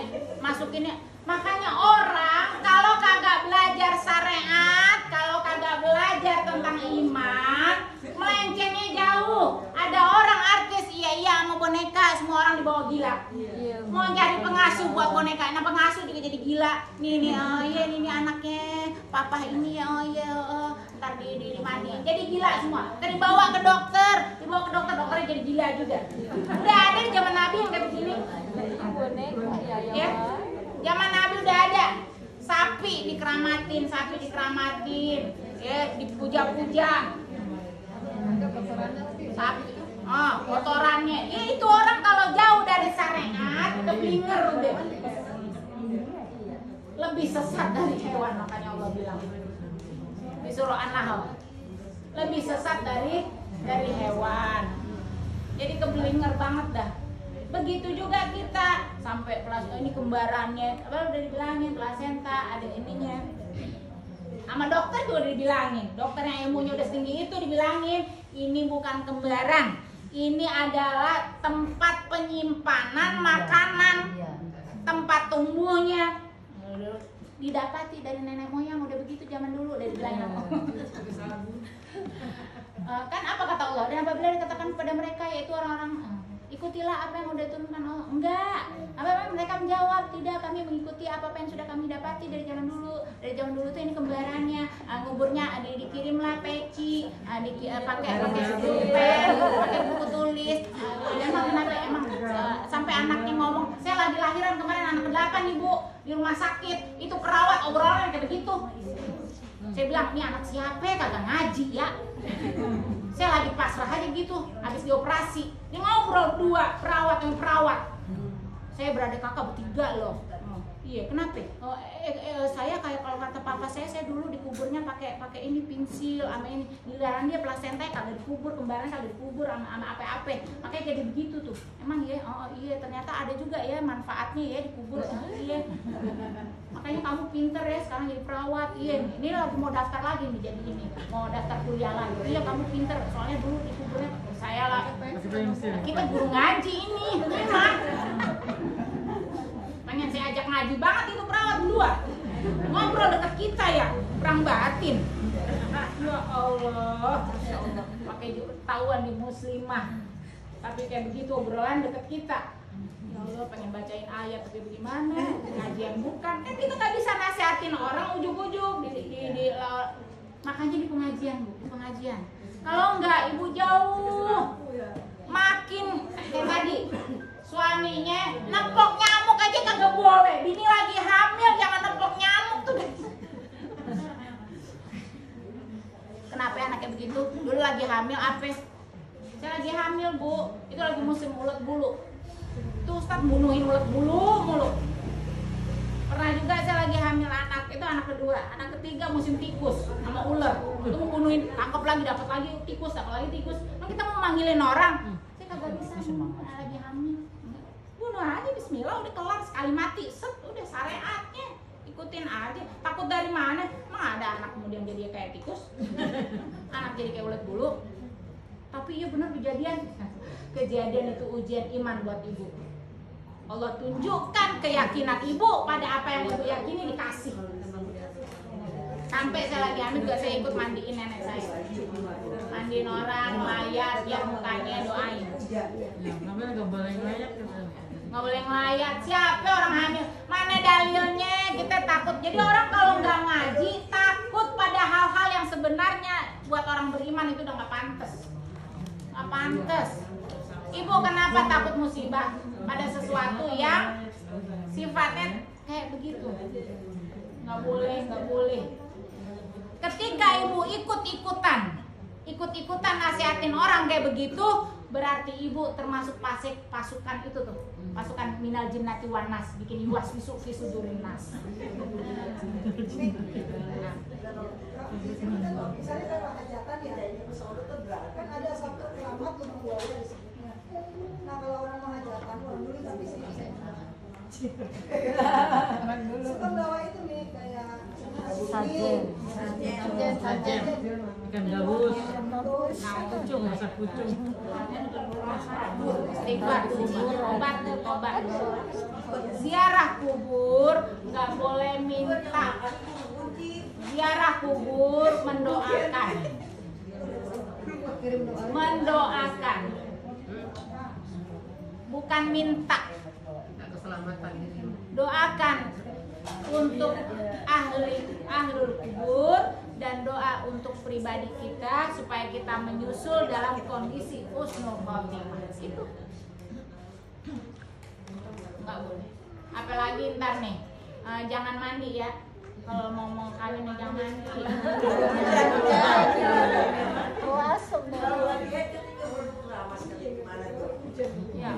Speaker 1: masukinnya. Makanya orang kalau kagak belajar syariat, kalau kagak belajar tentang iman, melencengnya jauh. Ada orang artis iya sama boneka, semua orang dibawa gila. Mau jadi pengasuh buat boneka, nah pengasuh juga jadi gila. Nih oh iya ini anaknya papa ini oh iya ntar di mandi. Jadi gila semua. Ntar dibawa ke dokter, dokternya jadi gila juga. Udah ada di zaman Nabi yang kayak begini. Ya. Zaman Nabi udah ada sapi dikeramatin, ya dipuja-puja. Sapi, kotorannya. Ya itu orang kalau jauh dari syariat, keblinger udah. Lebih sesat dari hewan, makanya Allah bilang di surah An-Nahl. Lebih sesat dari hewan. Jadi keblinger banget dah. Begitu juga kita sampai ini kembarannya, apa udah dibilangin plasenta ada ininya. Sama dokter juga udah dibilangin, dokter yang ilmunya udah setinggi itu dibilangin ini bukan kembaran, ini adalah tempat penyimpanan makanan, tempat tumbuhnya. Didapati dari nenek moyang udah begitu zaman dulu udah dibilangin. Kan apa kata Allah? Dan apabila dikatakan kepada mereka yaitu orang-orang ikutilah apa yang udah diturunkan Allah. Enggak. Apa mereka menjawab, tidak, kami mengikuti apa yang sudah kami dapati dari zaman dulu. Dari zaman dulu tuh ini kembarannya, nguburnya dikirimlah peci, pakai pulpen, pakai buku tulis. Emang sampai anaknya ngomong, saya lagi lahiran kemarin anak ke-8 ibu di rumah sakit, itu perawat obrolan kayak begitu. Saya bilang, ini anak siapa ya, kagak ngaji ya. Saya lagi pasrah aja gitu, habis dioperasi. Dia ngobrol dua perawat. Saya beradik kakak bertiga loh. Iya, kenapa? Saya kayak kalau kata papa saya dulu dikuburnya pakai ini pensil sama ini. Giliran dia plasenta kagak dikubur, kembaran kagak dikubur sama apa-apa. Makanya jadi begitu tuh. Emang ya? Oh iya, ternyata ada juga ya manfaatnya ya dikubur. Iya. Makanya kamu pinter ya sekarang jadi perawat. Iya, ini lagi mau daftar lagi nih jadi ini. Mau daftar kuliah lagi. Iya, kamu pinter. Soalnya dulu dikuburnya saya lah. Kita guru ngaji ini. Memang. Pengen saya ajak ngaji banget itu perawat berdua. Ngobrol dekat kita ya, perang batin. Ya Allah. Pakai tahuan di muslimah. Tapi kayak begitu obrolan dekat kita. Ya Allah, pengen bacain ayat tapi bagaimana? Ngajian bukan. Kan kita nggak bisa nasihatin orang ujuk-ujuk makanya di pengajian, Bu, di pengajian. Kalau enggak ibu jauh makin tadi suaminya nepok nyamuk aja kagak boleh. Bini lagi hamil jangan nepok nyamuk tuh. Kenapa anaknya begitu? Dulu lagi hamil apa? Saya lagi hamil, Bu. Itu lagi musim ulet bulu. Tuh Ustaz bunuhin ulet bulu mulu. Pernah juga saya lagi hamil anak, itu anak kedua, anak ketiga musim tikus sama ular. Itu mau bunuhin, tangkap lagi, dapat lagi tikus, dapat lagi tikus. Nah, kita mau manggilin orang, saya kagak bisa, lagi hamil. Bunuh aja, Bismillah, udah kelar sekali mati, set, udah syariatnya, ikutin aja. Takut dari mana? Emang ada anak kemudian jadi kayak tikus, anak jadi kayak ulet bulu. Tapi iya benar kejadian itu ujian iman buat ibu. Allah tunjukkan keyakinan ibu pada apa yang ibu yakini dikasih. Sampai saya lagi hamil juga saya ikut mandiin nenek saya. Mandiin orang, layat, biar mukanya doain.
Speaker 6: Namanya nggak boleh ngelayak.
Speaker 1: Nggak boleh ngelayat. Siapa orang hamil? Mana dalilnya? Kita takut. Jadi orang kalau nggak ngaji takut pada hal-hal yang sebenarnya buat orang beriman itu udah nggak pantas. Nggak pantas. Ibu kenapa takut musibah pada sesuatu yang sifatnya kayak begitu? Nggak boleh, nggak boleh. Ketika ibu ikut-ikutan nasihatin orang kayak begitu, berarti ibu termasuk pasukan itu tuh, pasukan minal jinnati wan nas, bikin iwas visuk visudurin nas.
Speaker 3: Misalnya kalau hajatan ya, kan ada satu keramat rumah keluarga di sini. Nah kalau orang mau hajatan, orang dulu tapi sini. Suka bawa itu nih kayak
Speaker 6: Sajen. Ikan gabus. Pucung, masak pucung.
Speaker 1: Istighfar, obat. Ziarah kubur nggak boleh minta. Ziarah kubur mendoakan. Bukan minta. Doakan untuk ahlul kubur dan doa untuk pribadi kita supaya kita menyusul dalam kondisi husnul khotimah. Itu nggak boleh. Apalagi ntar nih, jangan mandi ya. Kalau mau kawin jangan mandi. Ya.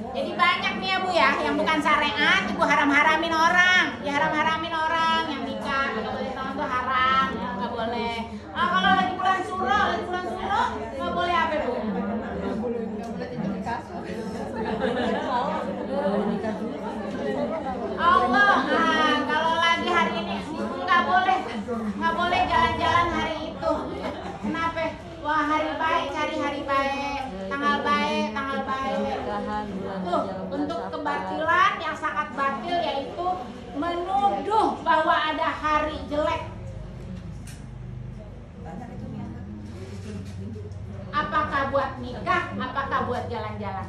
Speaker 1: Jadi banyak nih ya Bu ya, yang bukan syariat, ibu haram-haramin orang, ya haram-haramin orang yang nikah, nggak boleh tahu itu haram, nggak boleh. Kalau lagi bulan suro, nggak boleh apa Bu? Allah, kalau lagi hari ini nggak boleh jalan-jalan hari itu. Kenapa? Wah hari baik, cari hari baik, tanggal baik. Tuh, untuk kebatilan yang sangat batil yaitu menuduh bahwa ada hari jelek. Apakah buat nikah, apakah buat jalan-jalan?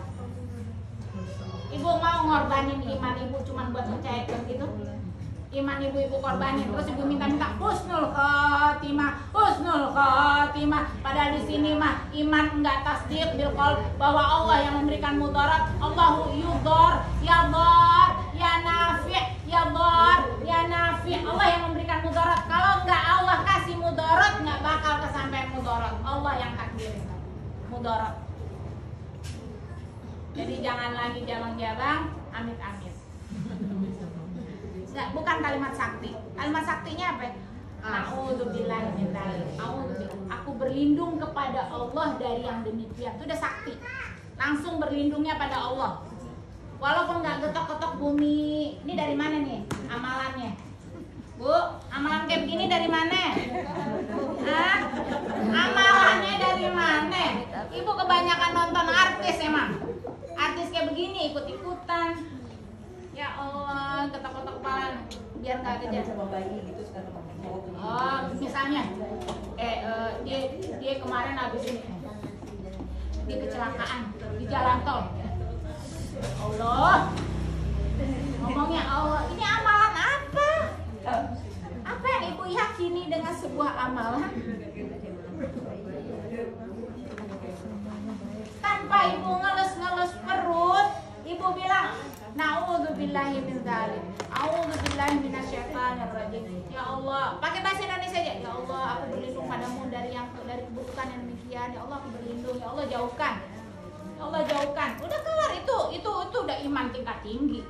Speaker 1: Ibu mau ngorbanin iman ibu cuman buat percaya begitu? Iman ibu-ibu korbanin, terus ibu minta-minta husnul khotimah. Padahal di sini mah iman enggak tasdik bil qaul bahwa Allah yang memberikan mudarat. Allahu yudhar, ya dhar, ya nafi', ya dhar, ya nafi'. Allah yang memberikan mudarat. Kalau enggak Allah kasih mudarat, enggak bakal kesampaian mudarat. Allah yang takdirin mudarat. Jadi jangan lagi jabang-jabang, amit-amit. Enggak, bukan kalimat sakti. Kalimat saktinya apa? A'udzubillahi min dzalik. Aku berlindung kepada Allah dari yang demikian. Itu udah sakti. Langsung berlindungnya pada Allah. Walaupun nggak getok-getok bumi. Ini dari mana nih amalannya? Bu, amalan kayak begini dari mana? Hah? Amalannya dari mana? Ibu kebanyakan nonton artis emang. Artis kayak begini ikut-ikutan. Ya Allah, ketok-ketok kepala. biar nggak kejadian.
Speaker 4: Sama bayi gitu sekarang.
Speaker 1: Oh, misalnya, dia kemarin habis ini, dia kecelakaan di jalan tol. Allah, ngomongnya Allah, ini amalan apa? Apa yang ibu yakini dengan sebuah amalan? Tanpa ibu ngeles-ngeles perut, ibu bilang, na'udzubillahi min dzalik. A'udzubillahi minasyaitonir rajim. Ya Allah, pakai bahasa Indonesia aja. Ya Allah, aku berlindung padamu dari keburukan yang demikian. Ya Allah, aku berlindung. Ya Allah, jauhkan. Ya Allah, jauhkan. Udah kelar itu udah iman tingkat tinggi.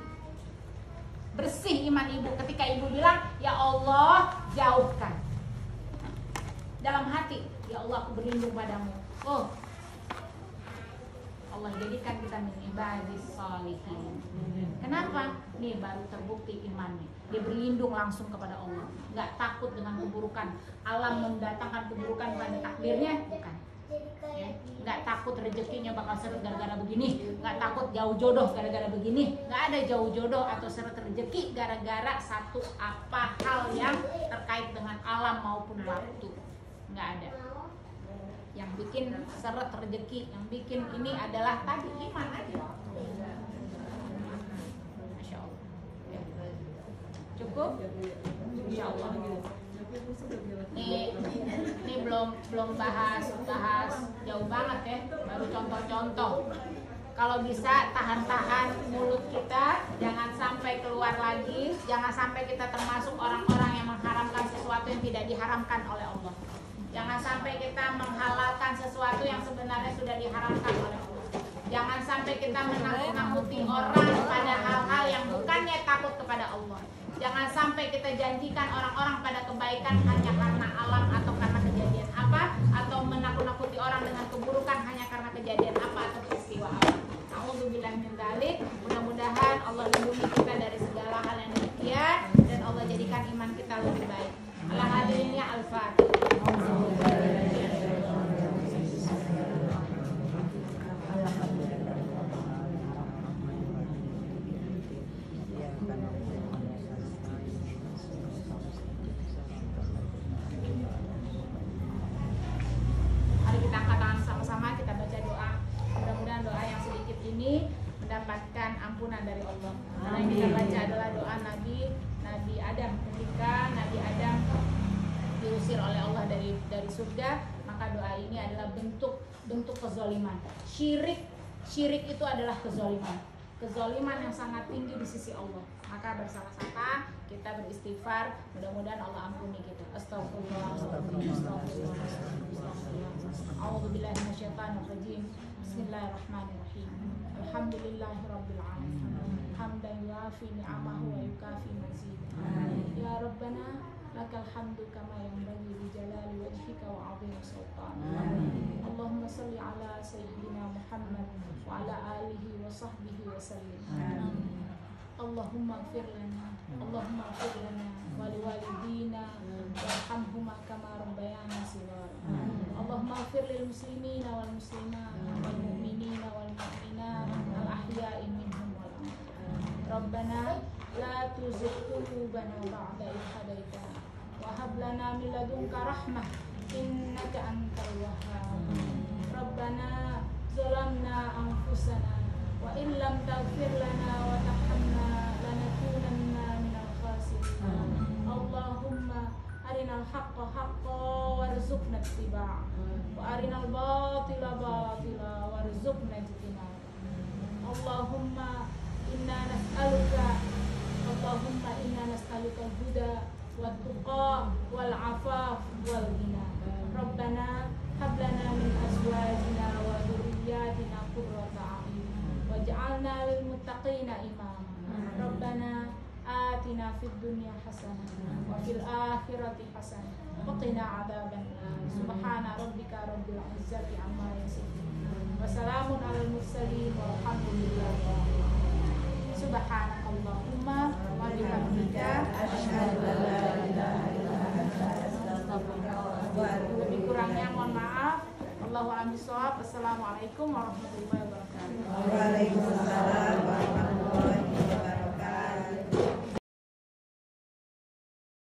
Speaker 1: Bersih iman ibu ketika ibu bilang, ya Allah, jauhkan. Dalam hati, ya Allah, aku berlindung padamu. Oh, Allah jadikan kita min ibadis sholihin. Kenapa? Nih baru terbukti imannya. Dia berlindung langsung kepada Allah, nggak takut dengan keburukan. Alam mendatangkan keburukan pada takdirnya, bukan. Ya. Nggak takut rezekinya bakal seret gara-gara begini, nggak takut jauh jodoh gara-gara begini, nggak ada jauh jodoh atau seret rezeki gara-gara satu apa hal yang terkait dengan alam maupun waktu, nggak ada. Yang bikin seret rezeki, yang bikin ini adalah tadi iman aja. Masya Allah. Ya. Cukup? Insya Allah. Ini belum bahas jauh banget ya, baru contoh-contoh. Kalau bisa tahan-tahan mulut kita, jangan sampai keluar lagi, jangan sampai kita termasuk orang-orang yang mengharamkan sesuatu yang tidak diharamkan oleh Allah. Jangan sampai kita menghalalkan sesuatu yang sebenarnya sudah diharamkan oleh Allah. Jangan sampai kita menakut-nakuti orang pada hal-hal yang bukannya takut kepada Allah. Jangan sampai kita janjikan orang-orang pada kebaikan hanya karena alam atau karena kejadian apa, atau menakut-nakuti orang dengan keburukan hanya karena kejadian apa atau peristiwa apa. A'udzubillahi min dzalik. Mudah-mudahan Allah lindungi kita dari segala hal yang demikian dan Allah jadikan iman kita lebih baik. Allah hadirinnya Al-Fatihah. Mari kita angkat tangan sama-sama, kita baca doa. Mudah-mudahan doa yang sedikit ini mendapatkan ampunan dari Allah. Karena yang kita baca adalah doa Nabi Adam. Ketika Nabi Adam diusir oleh Allah dari surga, maka doa ini adalah bentuk kezaliman. Syirik itu adalah kezaliman yang sangat tinggi di sisi Allah. Maka bersama-sama kita beristighfar, mudah-mudahan Allah ampuni kita. Astagfirullah. A'udzubillahi minasyaitonir rajim. Bismillahirrahmanirrahim. Alhamdulillahirabbil alamin. Hamdan yuafi ni'amahu wa yukafi mazidah. Ya Rabbana lakal hamdu kama yanbaghi li jalali wajhika wa 'azimi sultanik. Allahumma shalli ala sayyidina Muhammad wa ala alihi wa sahbihi wa sallim. Allahumma ighfir lana wa liwalidina warhamhuma kama rabbayana shighara. Allahumma ighfir lil muslimina wal muslimat wal mu'minina wal mu'minat al ahya'i minhum wal amwat. Rabbana la tuzigh qulubana ba'da idh hadaytana wa hab lana min ladunka rahmah innaka antal wahhab. Rabbana zalamna anfusana wa in lam taghfir lana wa tarhamna lanakunanna minal khasirin. Allahumma arinal haqqa haqqan warzuqna ittiba'ah wa arinal batila batila warzuqna ijtinab. Allahumma inna nas'aluka al-huda wat tuqa wal afaf wal ghina. Rabbana hab lana min azwajina wa dhurriyyatina qurrata a'yun waj'alna lil muttaqina imama. Rabbana atina fid dunya hasanah wa fil akhirati hasanah wa qina adzaban nar. Subhana rabbika rabbil izzati amma yasifun wa salamun alal mursalin walhamdulillahi rabbil alamin. Subhanakallahumma wa bihamdika asyhadu an la ilaha illa anta astaghfiruka wa atubu ilaik. Kurangnya mohon maaf. Allahu a'lam bishawab. Assalamualaikum warahmatullahi wabarakatuh.
Speaker 4: Waalaikumsalam warahmatullahi